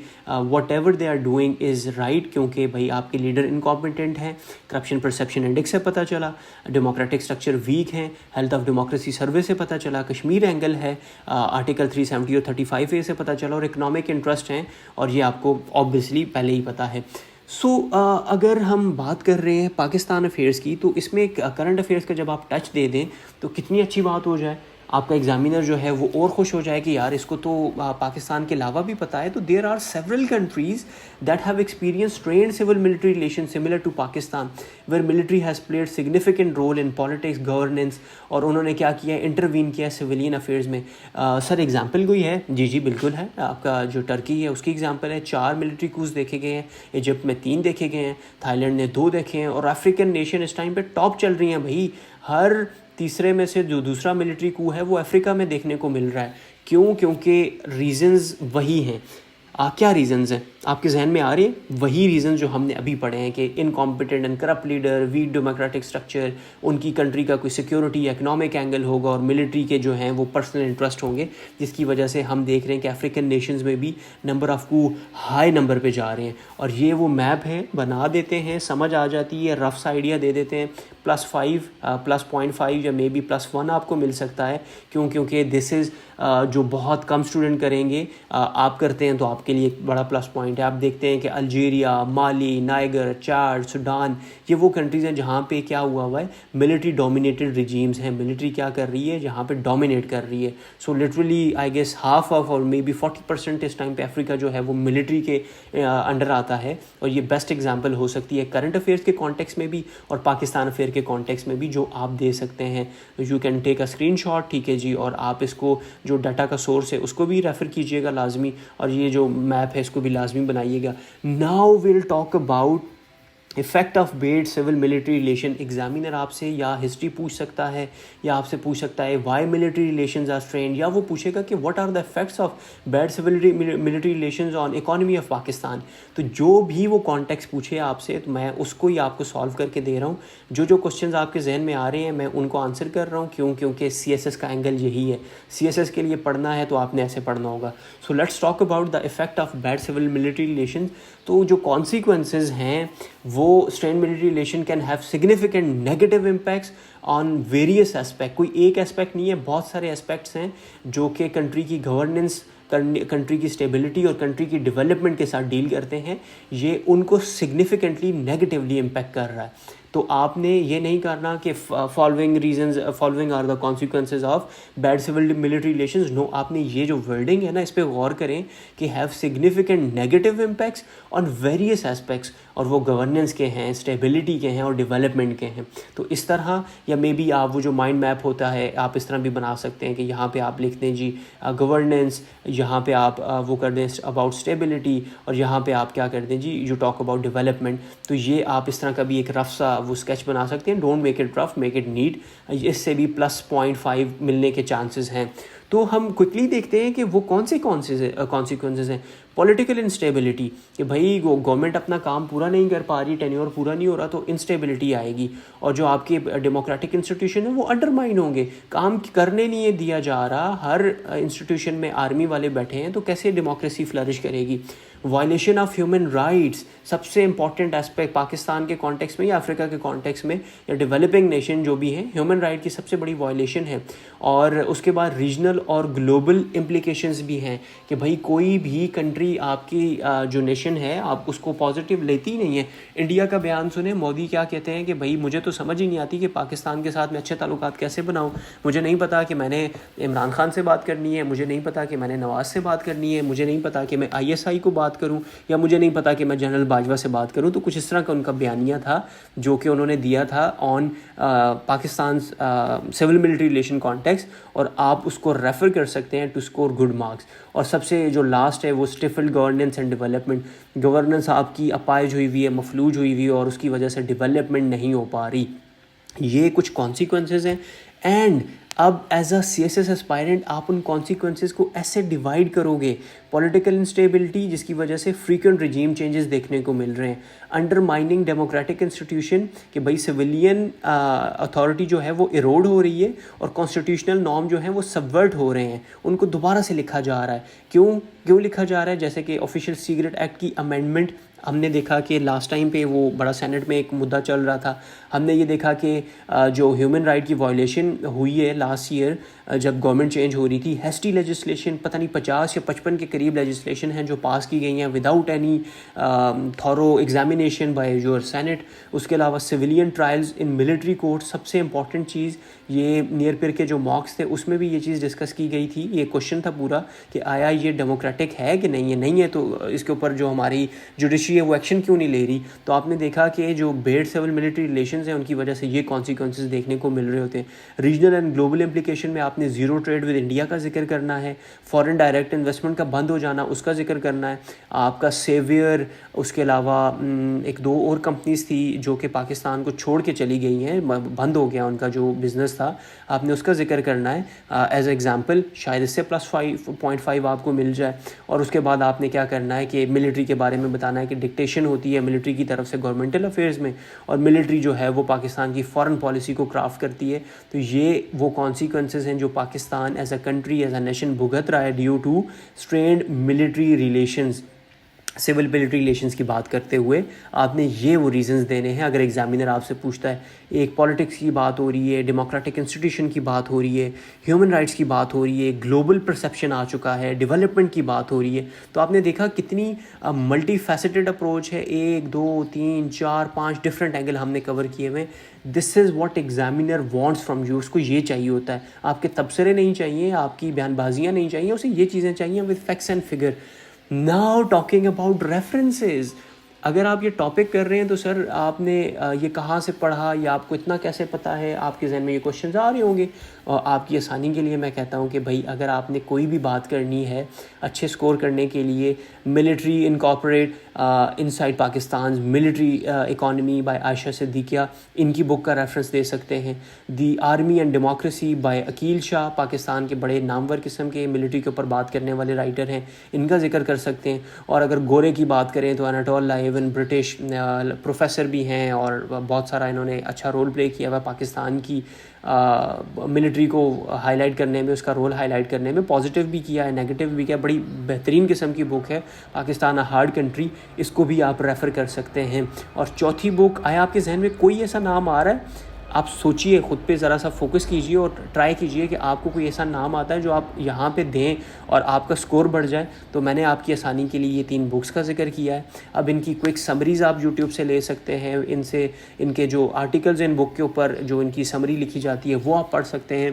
whatever they are doing is right, کیونکہ بھائی آپ کے لیڈر انکمپیٹنٹ ہیں. کرپشن پرسیپشن انڈیکس سے پتہ چلا، ڈیموکریٹک سٹرکچر ویک ہیں، ہیلتھ آف ڈیموکریسی سروے سے پتہ چلا، کشمیر اینگل ہے، آرٹیکل 370 اور 35A سے پتہ چلا، اور اکنامک انٹرسٹ ہیں. اور یہ آپ کو آبویسلی پہلے ہی پتہ ہے. سو اگر ہم بات کر رہے ہیں پاکستان افیئرس کی، تو اس میں کرنٹ افیئرس کا جب آپ ٹچ دے دیں تو کتنی اچھی بات ہو جائے. آپ کا ایگزامینر جو ہے وہ اور خوش ہو جائے کہ یار اس کو تو پاکستان کے علاوہ بھی پتہ ہے. تو there are several countries that have experience trend civil military relation similar to Pakistan where military has played significant role in politics governance, اور انہوں نے کیا کیا ہے, انٹروین کیا ہے سویلین افیئرز میں. سر ایگزامپل کوئی ہے؟ جی بالکل ہے. آپ کا جو ٹرکی ہے اس کی ایگزامپل ہے. 4 ملٹری کوز دیکھے گئے ہیں, ایجپٹ میں 3 دیکھے گئے ہیں, تھائی لینڈ نے 2 دیکھے ہیں, اور افریقن نیشن اس ٹائم پہ ٹاپ چل رہی ہیں بھائی. ہر تیسرے میں سے جو دوسرا ملٹری کو ہے وہ افریقہ میں دیکھنے کو مل رہا ہے. کیوں؟ کیونکہ ریزنز وہی ہیں. کیا ریزنز ہیں آپ کے ذہن میں آ رہے ہیں؟ وہی ریزنز جو ہم نے ابھی پڑھے ہیں کہ incompetent and corrupt leader, weak democratic structure, ان کی کنٹری کا کوئی سیکیورٹی اکنامک اینگل ہوگا, اور ملٹری کے جو ہیں وہ پرسنل انٹرسٹ ہوں گے, جس کی وجہ سے ہم دیکھ رہے ہیں کہ افریقن نیشنز میں بھی نمبر آف کو ہائی نمبر پہ جا رہے ہیں. اور یہ وہ میپ ہے, بنا دیتے ہیں, سمجھ آ جاتی ہے, رف سا آئیڈیا دے دیتے ہیں. +5 +0.5 یا مے بی +1 آپ کو مل سکتا ہے. کیونکہ دس از جو بہت کم اسٹوڈنٹ کریں گے, آپ کرتے ہیں تو آپ کے لیے ایک بڑا پلس پوائنٹ ہے. آپ دیکھتے ہیں کہ الجیریا, مالی, نائگر, چاڈ, سوڈان, یہ وہ کنٹریز ہیں جہاں پہ کیا ہوا ہے, ملٹری ڈومینیٹڈ ریجیمز ہیں. ملٹری کیا کر رہی ہے جہاں پہ ڈومینیٹ کر رہی ہے. So literally I guess half of اور مے بی 40% اس ٹائم پہ افریقہ جو ہے وہ ملٹری کے انڈر آتا ہے. اور یہ بیسٹ ایگزامپل ہو سکتی ہے کرنٹ افیئرس کے کانٹیکس میں بھی اور پاکستان افیئر کے کانٹیکس میں بھی, جو آپ دے سکتے ہیں. You can take a screenshot, ٹھیک ہے جی, اور آپ اس کو جو ڈاٹا کا سورس ہے اس کو بھی ریفر کیجئے گا لازمی, اور یہ جو میپ ہے اس کو بھی لازمی بنائیے گا. Now we'll talk about effect of bad civil military relation. Examiner آپ سے یا ہسٹری پوچھ سکتا ہے, یا آپ سے پوچھ سکتا ہے why military relations are strained, یا وہ پوچھے گا کہ what are the effects of bad civil military relations on economy of Pakistan. تو جو بھی وہ کانٹیکس پوچھے آپ سے, تو میں اس کو ہی آپ کو سالو کر کے دے رہا ہوں. جو کوشچنز آپ کے ذہن میں آ رہے ہیں میں ان کو آنسر کر رہا ہوں. کیونکہ CSS کا اینگل یہی ہے. CSS کے لیے پڑھنا ہے تو آپ نے ایسے پڑھنا ہوگا. So let's talk about the effect of bad civil military relation. تو جو کانسیکوینسز ہیں وہ strained military relation can have significant negative impacts on various aspect. کوئی ایک اسپیکٹ نہیں ہے, بہت سارے اسپیکٹس ہیں جو کہ کنٹری کی گورننس, کنٹری کی اسٹیبلٹی اور کنٹری کی ڈیولپمنٹ کے ساتھ ڈیل کرتے ہیں. یہ ان کو سگنیفیکنٹلی نیگیٹیولی امپیکٹ کر رہا ہے. تو آپ نے یہ نہیں کرنا کہ following are the consequences of bad civil military relations. No, آپ نے یہ جو ورڈنگ ہے نا اس پہ غور کریں کہ have significant negative impacts on various aspects, اور وہ گورننس کے ہیں, اسٹیبلٹی کے ہیں, اور ڈیولپمنٹ کے ہیں. تو اس طرح, یا مے بی آپ وہ جو مائنڈ میپ ہوتا ہے آپ اس طرح بھی بنا سکتے ہیں کہ یہاں پہ آپ لکھتے ہیں جی گورننس, یہاں پہ آپ وہ کر دیں اباؤٹ اسٹیبلٹی, اور یہاں پہ آپ کیا کر دیں جی یو ٹاک اباؤٹ ڈیولپمنٹ. تو یہ آپ اس طرح کا بھی ایک رف سا وہ اسکیچ بنا سکتے ہیں. Don't make it rough, make it neat. اس سے بھی +0.5 ملنے کے چانسز ہیں. تو ہم کوئکلی دیکھتے ہیں کہ وہ کون سے کانسیکوینسز ہیں. پولیٹیکل انسٹیبلٹی, کہ بھائی گورنمنٹ اپنا کام پورا نہیں کر پا رہی, ٹینیور پورا نہیں ہو رہا, تو انسٹیبلٹی آئے گی. اور جو آپ کے ڈیموکریٹک انسٹیٹیوشن ہیں وہ انڈرمائن ہوں گے, کام کرنے نہیں دیا جا رہا. ہر انسٹیٹیوشن میں آرمی والے بیٹھے ہیں, تو کیسے ڈیموکریسی فلرش کرے گی. وائلیشن آف ہیومن رائٹس, سب سے امپورٹنٹ اسپیکٹ پاکستان کے کانٹیکس میں یا افریقہ کے کانٹیکس میں یا ڈیولپنگ نیشن جو بھی ہیں, ہیومن رائٹ کی سب سے بڑی وائلیشن ہے. اور اس کے بعد ریجنل اور گلوبل امپلیکیشنز بھی ہیں کہ بھائی کوئی بھی کنٹری آپ کی جو نیشن ہے آپ اس کو پازیٹیو لیتی نہیں ہے. انڈیا کا بیان سنیں, مودی کیا کہتے ہیں کہ بھائی مجھے تو سمجھ ہی نہیں آتی کہ پاکستان کے ساتھ میں اچھے تعلقات کیسے بناؤں. مجھے نہیں پتا کہ میں نے عمران خان سے بات کرنی ہے, مجھے نہیں پتا کہ میں نے نواز سے بات کرنی ہے, مجھے نہیں پتا کہ میں ISI کو بات کروں, یا مجھے نہیں پتا کہ میں جنرل باجوہ سے بات کروں. تو کچھ اس طرح کا ان کا بیانیہ تھا جو کہ انہوں نے دیا تھا on Pakistan civil military relation contexts, اور آپ اس کو ریفر کر سکتے ہیں ٹو اسکور گڈ مارکس. اور سب سے جو لاسٹ ہے وہ اسٹیفلڈ گورننس اینڈ ڈیولپمنٹ. گورننس آپ کی اپائج ہوئی ہوئی ہے, مفلوج ہوئی ہوئی ہے, اور اس کی وجہ سے ڈیولپمنٹ نہیں ہو پا رہی. یہ کچھ کانسیکوینسز ہیں. اینڈ اب ایز اے CSS اسپائرنٹ آپ ان کانسیکوینسز کو ایسے ڈیوائڈ کرو گے. پولیٹیکل انسٹیبلٹی جس کی وجہ سے فریکوینٹ رجیم چینجز دیکھنے کو مل رہے ہیں. انڈر مائننگ ڈیموکریٹک انسٹیٹیوشن, کہ بھائی سویلین اتھارٹی جو ہے وہ ایروڈ ہو رہی ہے, اور کانسٹیٹیوشنل نارم جو ہیں وہ سبورٹ ہو رہے ہیں, ان کو دوبارہ سے لکھا جا رہا ہے. کیوں لکھا جا رہا ہے؟ جیسے کہ آفیشیل سیکرٹ ایکٹ کی امینڈمنٹ ہم نے دیکھا کہ لاسٹ ٹائم پہ وہ بڑا سینٹ میں ایک مدعا چل رہا تھا. ہم نے یہ دیکھا کہ جو ہیومن رائٹ کی وائلیشن ہوئی ہے لاسٹ ایئر جب گورنمنٹ چینج ہو رہی تھی, ہیسٹی لیجسلیشن پتہ نہیں 50 یا 55 کے قریب لیجسلیشن ہیں جو پاس کی گئی ہیں without any thorough examination by your senate. اس کے علاوہ civilian trials in military court, سب سے امپورٹنٹ چیز یہ نیئر پیر کے جو ماکس تھے اس میں بھی یہ چیز ڈسکس کی گئی تھی. یہ کوشچن تھا پورا کہ آیا یہ ڈیموکریٹک ہے کہ نہیں ہے تو اس کے اوپر جو ہماری جوڈیشری ہے وہ ایکشن کیوں نہیں لے رہی. تو آپ نے دیکھا کہ جو بیڈ سول ملٹری ریلیشنز ہیں ان کی وجہ سے یہ کانسیکوینسز دیکھنے کو مل رہے ہوتے ہیں. ریجنل اینڈ گلوبل امپلیکیشن میں آپ نے زیرو ٹریڈ ود انڈیا کا ذکر کرنا ہے, فارن ڈائریکٹ انویسٹمنٹ کا بند ہو جانا اس کا ذکر کرنا ہے, آپ کا سیویئر, اس کے علاوہ ایک دو اور کمپنیز تھی جو کہ پاکستان کو چھوڑ کے چلی گئی ہیں, بند ہو گیا ان کا جو بزنس تھا, آپ نے اس کا ذکر کرنا ہے ایز ایگزامپل, شاید اس سے +5.5 آپ کو مل جائے. اور اس کے بعد آپ نے کیا کرنا ہے کہ ملٹری کے بارے میں بتانا ہے کہ ڈکٹیشن ہوتی ہے ملٹری کی طرف سے گورنمنٹل افیئرز میں, اور ملٹری جو ہے وہ پاکستان کی فارن پالیسی کو کرافٹ کرتی ہے. تو یہ وہ کانسیکوینسز ہیں جو Pakistan as a country, as a nation بھگت رہا ہے due to strained military relations. Civil military relations کی بات کرتے ہوئے آپ نے یہ وہ ریزنز دینے ہیں. اگر ایگزامینر آپ سے پوچھتا ہے, ایک پالیٹکس کی بات ہو رہی ہے, ڈیموکریٹک انسٹیٹیوشن کی بات ہو رہی ہے, ہیومن رائٹس کی بات ہو رہی ہے, گلوبل پرسیپشن آ چکا ہے, ڈیولپمنٹ کی بات ہو رہی ہے, تو آپ نے دیکھا کتنی ملٹی فیسٹڈ اپروچ ہے. 1 2 3 4 5 ڈفرینٹ اینگل ہم نے کور کیے ہوئے. This is what examiner wants from you. اس کو یہ چاہیے ہوتا ہے, آپ کے تبصرے نہیں چاہیے, آپ کی بیان بازیاں نہیں چاہیے, اسے یہ چیزیں چاہیے with facts and figure. Now talking about references. اگر آپ یہ ٹاپک کر رہے ہیں تو سر آپ نے یہ کہاں سے پڑھا یا آپ کو اتنا کیسے پتہ ہے, آپ کے ذہن میں یہ کوشچنز آ رہے ہوں گے. اور آپ کی آسانی کے لیے میں کہتا ہوں کہ بھائی اگر آپ نے کوئی بھی بات کرنی ہے اچھے سکور کرنے کے لیے, military incorporate inside Pakistan military economy by Ayesha Siddiqa, ان کی بک کا ریفرنس دے سکتے ہیں. The army and democracy by Aqil Shah, Pakistan کے بڑے نامور قسم کے ملٹری کے اوپر بات کرنے والے رائٹر ہیں, ان کا ذکر کر سکتے ہیں. اور اگر گورے کی بات کریں تو اناٹول لائیون برٹش پروفیسر بھی ہیں, اور بہت سارا انہوں نے اچھا رول پلے کیا ہوا پاکستان کی ملٹری کو ہائی لائٹ کرنے میں, اس کا رول ہائی لائٹ کرنے میں, پازیٹیو بھی کیا ہے نیگیٹیو بھی کیا. بڑی بہترین قسم کی بک ہے پاکستان ہارڈ کنٹری, اس کو بھی آپ ریفر کر سکتے ہیں. اور چوتھی بک, آیا آپ کے ذہن میں کوئی ایسا نام آ رہا ہے؟ آپ سوچئے, خود پہ ذرا سا فوکس کیجئے اور ٹرائی کیجئے کہ آپ کو کوئی ایسا نام آتا ہے جو آپ یہاں پہ دیں اور آپ کا سکور بڑھ جائے. تو میں نے آپ کی آسانی کے لیے یہ 3 بکس کا ذکر کیا ہے. اب ان کی کوئک سمریز آپ یوٹیوب سے لے سکتے ہیں, ان سے ان کے جو آرٹیکلز ہیں ان بک کے اوپر جو ان کی سمری لکھی جاتی ہے وہ آپ پڑھ سکتے ہیں,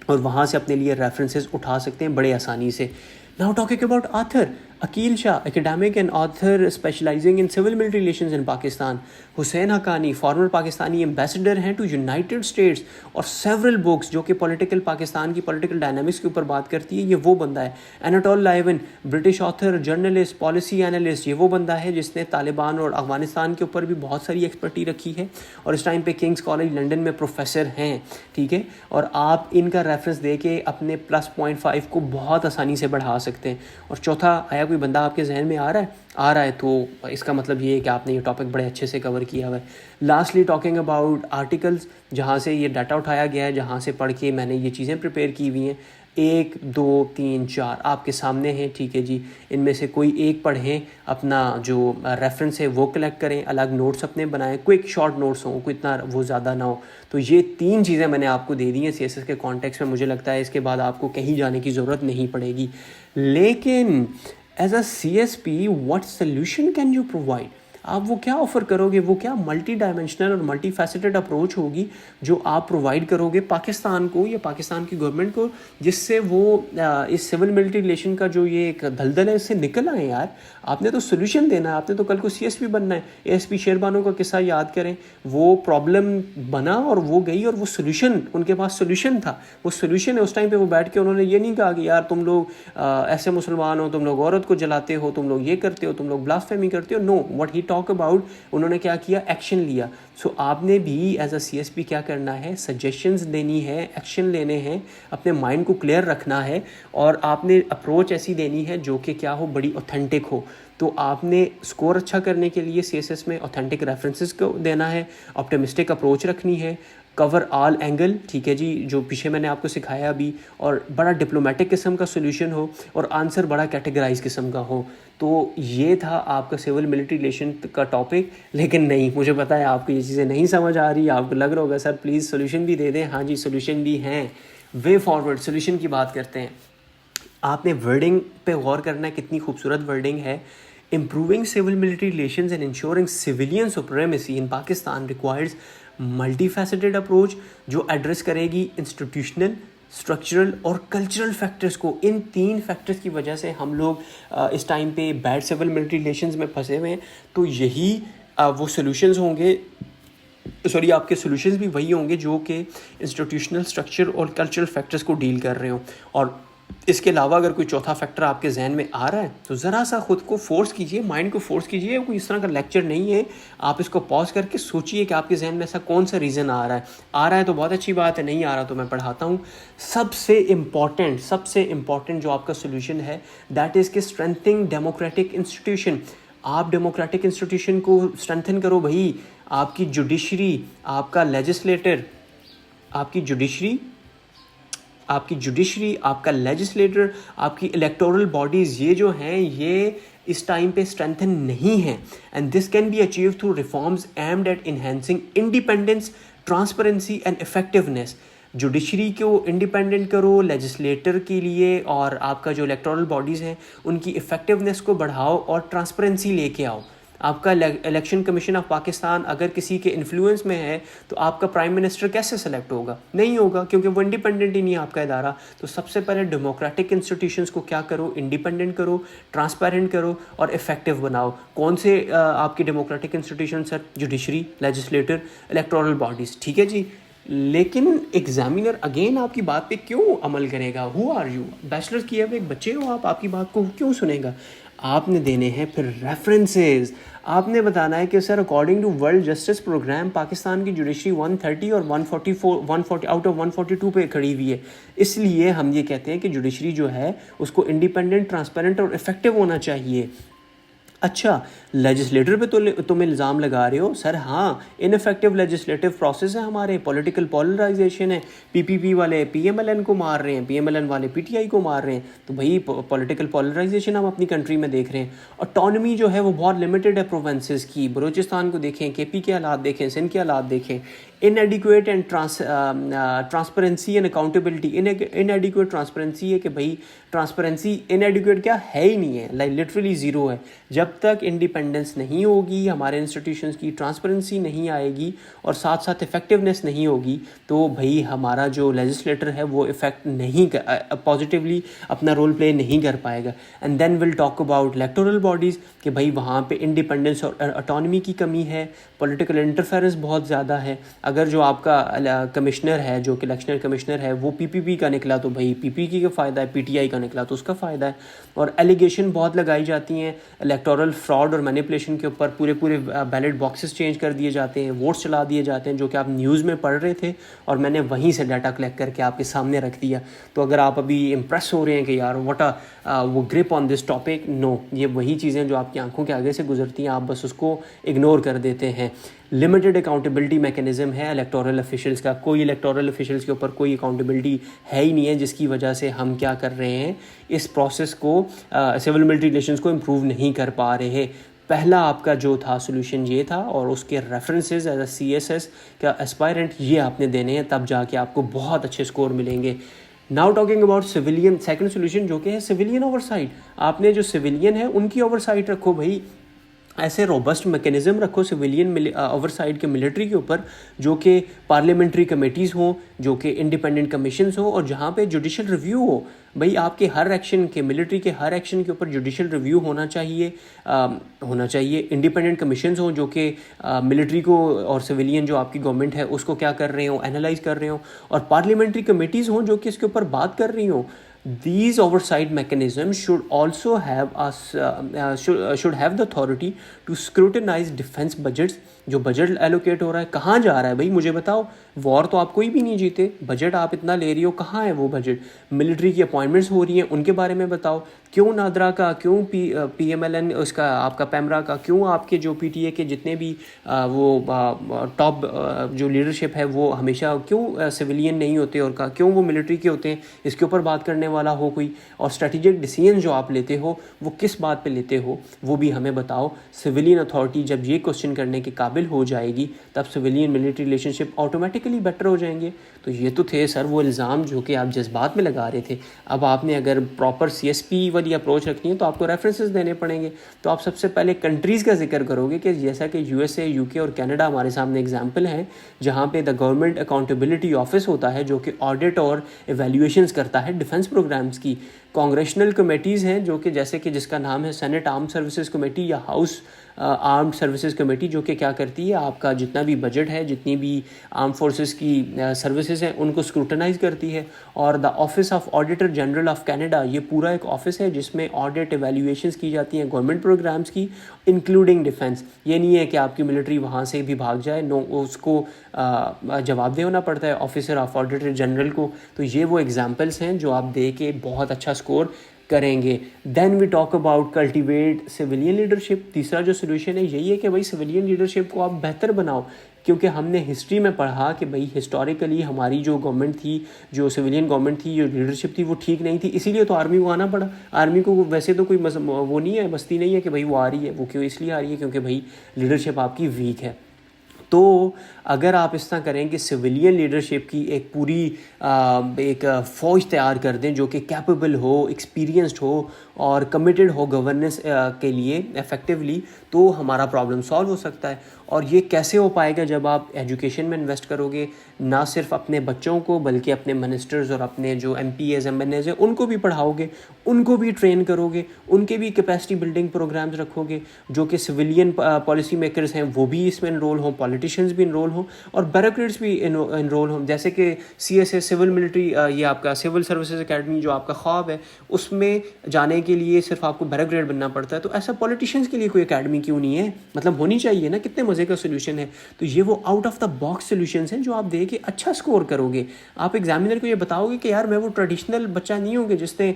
اور وہاں سے اپنے لیے ریفرنسز اٹھا سکتے ہیں بڑے آسانی سے. Now talking about author, Aqil Shah, academic and author specializing in civil military relations in Pakistan. Husain Haqqani, former Pakistani ambassador ہیں ٹو یونائٹڈ اسٹیٹس, اور several books جو کہ پولیٹیکل پاکستان کی پولیٹیکل ڈائنامکس کے اوپر بات کرتی ہے, یہ وہ بندہ ہے. Anatol Lieven, British author, journalist, policy analyst, یہ وہ بندہ ہے جس نے طالبان اور افغانستان کے اوپر بھی بہت ساری ایکسپرٹی رکھی ہے, اور اس ٹائم پہ کنگز کالج لنڈن میں پروفیسر ہیں. ٹھیک ہے, اور آپ ان کا ریفرنس دے کے اپنے +0.5 کو بہت آسانی سے بڑھا سکتے ہیں. اور چوتھا, آیا کوئی بندہ آپ کے ذہن میں آ رہا ہے تو اس کا مطلب یہ ہے کہ آپ نے یہ ٹاپک بڑے اچھے سے کور کیا ہوا ہے. لاسٹلی ٹاکنگ اباؤٹ آرٹیکلز, جہاں سے یہ ڈاٹا اٹھایا گیا ہے, جہاں سے پڑھ کے میں نے یہ چیزیں پریپیئر کی ہوئی ہیں. 1 2 3 4 آپ کے سامنے ہیں. ٹھیک ہے جی, ان میں سے کوئی ایک پڑھیں, اپنا جو ریفرنس ہے وہ کلیکٹ کریں, الگ نوٹس اپنے بنائیں, کوئک شارٹ نوٹس ہوں, کوئی اتنا وہ زیادہ نہ ہو. تو یہ 3 چیزیں میں نے آپ کو دے دی ہیں سی ایس ایس کے کانٹیکس میں. مجھے لگتا ہے اس کے بعد آپ کو کہیں جانے کی ضرورت نہیں پڑے گی. لیکن as a CSP what solution can you provide? آپ وہ کیا آفر کرو گے, وہ کیا ملٹی ڈائمینشنل اور ملٹی فیسٹڈ اپروچ ہوگی جو آپ پرووائڈ کرو گے پاکستان کو یا پاکستان کی گورنمنٹ کو, جس سے وہ اس سول ملٹری ریلیشن کا جو یہ ایک دلدل ہے اس سے نکل آئیں. یار آپ نے تو سولوشن دینا ہے, آپ نے تو کل کو CSP بننا ہے. ASP شیربانو کا قصہ یاد کریں, وہ پرابلم بنا اور وہ گئی, اور وہ سولوشن, ان کے پاس سولوشن تھا, وہ سولوشن ہے. اس ٹائم پہ وہ بیٹھ کے انہوں نے یہ نہیں کہا کہ یار تم لوگ ایسے مسلمان ہو, تم لوگ عورت کو جلاتے ہو, تم لوگ یہ کرتے ہو, تم لوگ بلاسفیمی کرتے ہو. نو, واٹ ہی ٹاک اباؤٹ, انہوں نے کیا کیا, ایکشن لیا. سو آپ نے بھی ایز اے CSP کیا کرنا ہے, سجیشنز دینی ہے, ایکشن لینے ہیں, اپنے مائنڈ کو کلیئر رکھنا ہے, اور آپ نے اپروچ ایسی دینی ہے جو کہ کیا ہو, بڑی اوتھینٹک ہو. تو آپ نے سکور اچھا کرنے کے لیے CSS میں اوتھینٹک ریفرنسز کو دینا ہے, آپٹیمسٹک اپروچ رکھنی ہے, کور آل اینگل. ٹھیک ہے جی, جو پیچھے میں نے آپ کو سکھایا ابھی, اور بڑا ڈپلومیٹک قسم کا سولوشن ہو, اور آنسر بڑا کیٹیگرائز قسم کا ہو. تو یہ تھا آپ کا سول ملٹری ریلیشن کا ٹاپک. لیکن نہیں, مجھے پتا ہے آپ کو یہ چیزیں نہیں سمجھ آ رہی, آپ کو لگ رہا ہوگا سر پلیز سولوشن بھی دے دیں. ہاں جی, سولوشن بھی ہیں. وے فارورڈ سولوشن کی بات کرتے ہیں. آپ نے ورڈنگ پہ غور کرنا ہے, کتنی خوبصورت ورڈنگ ہے. Improving civil military relations and ensuring civilian supremacy in Pakistan requires multi faceted approach جو ایڈریس کرے گی انسٹیٹیوشنل, اسٹرکچرل اور کلچرل فیکٹرز کو. ان 3 فیکٹرز کی وجہ سے ہم لوگ اس ٹائم پہ بیڈ سول ملٹری ریلیشنز میں پھنسے ہوئے ہیں. تو یہی وہ سولوشنز ہوں گے, آپ کے سولوشنز بھی وہی ہوں گے جو کہ انسٹیٹیوشنل, اسٹرکچر اور کلچرل فیکٹرز کو ڈیل کر رہے ہوں. اور اس کے علاوہ اگر کوئی چوتھا فیکٹر آپ کے ذہن میں آ رہا ہے تو ذرا سا خود کو فورس کیجئے, مائنڈ کو فورس کیجئے. کوئی اس طرح کا لیکچر نہیں ہے, آپ اس کو پاز کر کے سوچئے کہ آپ کے ذہن میں ایسا کون سا ریزن آ رہا ہے تو بہت اچھی بات ہے, نہیں آ رہا تو میں پڑھاتا ہوں. سب سے امپورٹنٹ جو آپ کا سولوشن ہے دیٹ از کہ اسٹرینتھنگ ڈیموکریٹک انسٹیٹیوشن. آپ ڈیموکریٹک انسٹیٹیوشن کو اسٹرینتھن کرو بھائی. آپ کی جوڈیشری, آپ کا لیجسلیٹر, آپ کی جوڈیشری, آپ کا لیجسلیٹر, آپ کی الیکٹورل باڈیز, یہ جو ہیں یہ اس ٹائم پہ اسٹرینتھن نہیں ہیں. And this can be achieve through reforms aimed at enhancing independence, transparency and effectiveness. Judiciary کو انڈیپینڈنٹ کرو لیجسلیٹر کے لیے, اور آپ کا جو الیکٹورل باڈیز ہیں ان کی افیکٹونیس کو بڑھاؤ اور ٹرانسپیرنسی لے کے آؤ. آپ کا الیکشن کمیشن آف پاکستان اگر کسی کے انفلوئنس میں ہے تو آپ کا پرائم منسٹر کیسے سلیکٹ ہوگا؟ نہیں ہوگا, کیونکہ وہ انڈیپینڈنٹ ہی نہیں ہے آپ کا ادارہ. تو سب سے پہلے ڈیموکریٹک انسٹیٹیوشنس کو کیا کرو, انڈیپینڈنٹ کرو, ٹرانسپیرنٹ کرو اور افیکٹو بناؤ. کون سے آپ کی democratic institution sir? Judiciary, legislator, electoral bodies. ٹھیک ہے جی. لیکن ایگزامینر اگین آپ کی بات پہ کیوں عمل کرے گا؟ Who are you? بیچلرز کیے ہوئے ایک بچے ہو آپ کی بات کو کیوں سنے گا؟ آپ نے دینے ہیں پھر ریفرنسز. آپ نے بتانا ہے کہ sir according to world justice program Pakistan کی جوڈیشری 130 اور 140 آؤٹ آف 142 پہ کھڑی ہوئی ہے. اس لیے ہم یہ کہتے ہیں کہ جوڈیشری جو ہے اس کو انڈیپینڈنٹ, ٹرانسپیرنٹ اور افیکٹو ہونا چاہیے. اچھا, لیجسلیٹر پہ تم الزام لگا رہے ہو سر. ہاں, ان افیکٹو لیجسلیٹو پروسیس ہے ہمارے, پولیٹیکل پولرائزیشن ہے. پی والے پی ایم ایل این کو مار رہے ہیں, پی ایم ایل این والے پی ٹی آئی کو مار رہے ہیں. تو بھائی پولیٹیکل پولرائزیشن ہم اپنی کنٹری میں دیکھ رہے ہیں. اٹانومی جو ہے وہ بہت لمیٹڈ ہے پروونسز کی. بلوچستان کو دیکھیں, کے پی کے حالات دیکھیں, سندھ کے حالات دیکھیں. Inadequate and transparency and accountability. Inadequate transparency ہے کہ بھائی ٹرانسپیرنسی انیڈیکویٹ کیا ہے ہی نہیں ہے, لٹرلی زیرو ہے. جب تک انڈیپینڈنس نہیں ہوگی ہمارے انسٹیٹیوشنس کی, ٹرانسپیرنسی نہیں آئے گی اور ساتھ ساتھ افیکٹونیس نہیں ہوگی, تو بھائی ہمارا جو لیجسلیٹر ہے وہ افیکٹ نہیں پازیٹیولی اپنا رول پلے نہیں کر پائے گا. And then will talk about electoral bodies کہ بھائی وہاں پہ انڈیپینڈنس اور اٹانومی کی کمی ہے, پولیٹیکل انٹرفیرنس بہت زیادہ ہے. اگر جو آپ کا کمشنر ہے, جو کہ الیکشنل کمشنر ہے, وہ پی پی پی کا نکلا تو بھائی پی پی کا فائدہ ہے, پی ٹی آئی کا نکلا تو اس کا فائدہ ہے. اور ایلیگیشن بہت لگائی جاتی ہیں الیکٹورل فراڈ اور مینیپولیشن کے اوپر. پورے بیلٹ باکسز چینج کر دیے جاتے ہیں, ووٹس چلا دیے جاتے ہیں, جو کہ آپ نیوز میں پڑھ رہے تھے اور میں نے وہیں سے ڈیٹا کلیکٹ کر کے آپ کے سامنے رکھ دیا. تو اگر آپ ابھی امپریس ہو رہے ہیں کہ یار واٹ وہ گرپ آن دس ٹاپک, نو, یہ وہی چیزیں جو آپ کی آنکھوں کے آگے سے گزرتی ہیں, آپ بس اس کو اگنور کر دیتے ہیں. لمیٹڈ اکاؤنٹیبلٹی میکینزم ہے الیکٹورل افیشلز کا. کوئی الیکٹورل افیشلز کے اوپر کوئی اکاؤنٹیبلٹی ہے ہی نہیں ہے, جس کی وجہ سے ہم کیا کر رہے ہیں, اس پروسیس کو, سول ملٹری ریلیشنز کو امپروو نہیں کر پا رہے. پہلا آپ کا جو تھا سولوشن یہ تھا, اور اس کے ریفرنسز ایز اے سی ایس ایس کا اسپائرنٹ یہ آپ نے دینے ہیں, تب جا کے آپ کو بہت اچھے اسکور ملیں گے. Now talking about civilian, second solution جو کہ ہے سویلین اوور سائٹ. آپ نے جو سویلین ہے ان کی اوور سائٹ رکھو بھائی, ایسے روبسٹ میکینزم رکھو سویلین اوور سائٹ کے ملٹری کے اوپر, جو کہ پارلیمنٹری کمیٹیز ہوں, جو کہ انڈیپینڈنٹ کمیشنز ہوں, اور جہاں پہ جوڈیشل ریویو ہو. بھائی آپ کے ہر ایکشن کے, ملٹری کے ہر ایکشن کے اوپر جوڈیشل ریویو ہونا چاہیے. انڈیپینڈنٹ کمیشنز ہوں جو کہ ملٹری کو اور سویلین جو آپ کی گورنمنٹ ہے اس کو کیا کر رہے ہوں, اینالائز کر رہے ہوں. اور پارلیمنٹری کمیٹیز ہوں جو کہ اس کے اوپر بات کر رہی ہوں. These oversight mechanisms should also have should have the authority to scrutinize defense budgets. جو بجٹ ایلوکیٹ ہو رہا ہے کہاں جا رہا ہے بھائی مجھے بتاؤ. وار تو آپ کوئی بھی نہیں جیتے, بجٹ آپ اتنا لے رہی ہو, کہاں ہے وہ بجٹ؟ ملٹری کی اپوائنٹمنٹس ہو رہی ہیں, ان کے بارے میں بتاؤ. کیوں نادرا کا, کیوں پی ایم ایل این اس کا, آپ کا پیمرا کا, کیوں آپ کے جو پی ٹی اے کے جتنے بھی وہ ٹاپ جو لیڈرشپ ہے وہ ہمیشہ کیوں سویلین نہیں ہوتے, اور کیوں وہ ملٹری کے ہوتے ہیں؟ اس کے اوپر بات کرنے والا ہو کوئی. اور اسٹریٹجک ڈیسیژن جو آپ لیتے ہو وہ کس بات پہ لیتے ہو وہ بھی ہمیں بتاؤ. سویلین اتھارٹی جب یہ کوشچن کرنے کے قابل ہو جائے گی تب سویلین ملٹری ریلیشن شپ آٹومیٹکلی آٹومیٹیکلی بیٹر ہو جائیں گے. تو یہ تو تھے سر وہ الزام جو کہ آپ جذبات میں لگا رہے تھے. اب آپ نے اگر پراپر CSP والی اپروچ رکھنی ہے تو آپ کو ریفرنسز دینے پڑیں گے. تو آپ سب سے پہلے کنٹریز کا ذکر کرو گے کہ جیسا کہ USA, UK اور کینیڈا ہمارے سامنے اگزامپل ہیں, جہاں پہ دا گورنمنٹ اکاؤنٹیبلٹی آفس ہوتا ہے جو کہ آڈٹ اور ایویلیویشنز کرتا ہے ڈیفنس پروگرامز کی. کانگریشنل کمیٹیز ہیں جو کہ جیسے کہ جس کا نام ہے سینٹ آرم سروسز کمیٹی یا ہاؤس آرمڈ سروسز کمیٹی, جو کہ کیا کرتی ہے آپ کا جتنا بھی بجٹ ہے, جتنی بھی آرم فورسز کی سروسز ہیں ان کو اسکروٹنائز کرتی ہے. اور the office of auditor general of Canada, یہ پورا ایک آفس ہے جس میں آڈٹ ایویلیویشنز کی جاتی ہیں گورنمنٹ پروگرامز کی انکلوڈنگ ڈیفنس. یہ نہیں ہے کہ آپ کی ملٹری وہاں سے بھی بھاگ جائے, نو, اس کو جواب دہ ہونا پڑتا ہے آفیسر آف آڈیٹر جنرل کو. تو یہ وہ ایگزامپلس ہیں جو آپ دے کے بہت اچھا سکور کریں گے. Then we talk about cultivate civilian leadership. تیسرا جو سولوشن ہے یہی ہے کہ بھائی سویلین لیڈرشپ کو آپ بہتر بناؤ, کیونکہ ہم نے ہسٹری میں پڑھا کہ بھائی ہسٹوریکلی ہماری جو گورنمنٹ تھی, جو سویلین گورنمنٹ تھی, جو لیڈرشپ تھی وہ ٹھیک نہیں تھی, اسی لیے تو آرمی کو آنا پڑا. آرمی کو ویسے تو کوئی وہ نہیں ہے, مستی نہیں ہے کہ بھائی وہ آ رہی ہے, وہ کیوں اس لیے آ رہی ہے کیونکہ بھائی لیڈرشپ آپ کی ویک ہے. تو اگر آپ اس طرح کریں کہ سویلین لیڈرشپ کی ایک پوری ایک فوج تیار کر دیں جو کہ کیپیبل ہو, ایکسپیرینسڈ ہو اور کمیٹڈ ہو گورننس کے لیے ایفیکٹیولی, تو ہمارا پرابلم سالو ہو سکتا ہے. اور یہ کیسے ہو پائے گا جب آپ ایجوکیشن میں انویسٹ کرو گے, نہ صرف اپنے بچوں کو بلکہ اپنے منسٹرز اور اپنے جو MPs MNAs ہیں ان کو بھی پڑھاؤ گے, ان کو بھی ٹرین کرو گے, ان کے بھی کیپیسٹی بلڈنگ پروگرامز رکھو گے. جو کہ سویلین پالیسی میکرز ہیں وہ بھی اس میں انرول ہوں, پولیٹیشینز بھی انرول ہوں اور بیوروکریٹس بھی انرول ہوں. جیسے کہ CSA سول ملٹری, یہ آپ کا سول سروسز اکیڈمی جو آپ کا خواب ہے, اس میں جانے کے لیے صرف آپ کو بیوروکریٹ بننا پڑتا ہے. تو ایسا پولیٹیشینز کے لیے کوئی اکیڈمی کیوں نہیں ہے, مطلب ہونی چاہیے نا. کتنے مزے کا سولوشن ہے. تو یہ وہ out of the box solutions ہیں جو آپ دے کے اچھا سکور کرو گے. آپ ایگزامینر کو یہ بتاؤ گے کہ یار میں وہ ٹریڈیشنل بچہ نہیں ہوں گے جس نے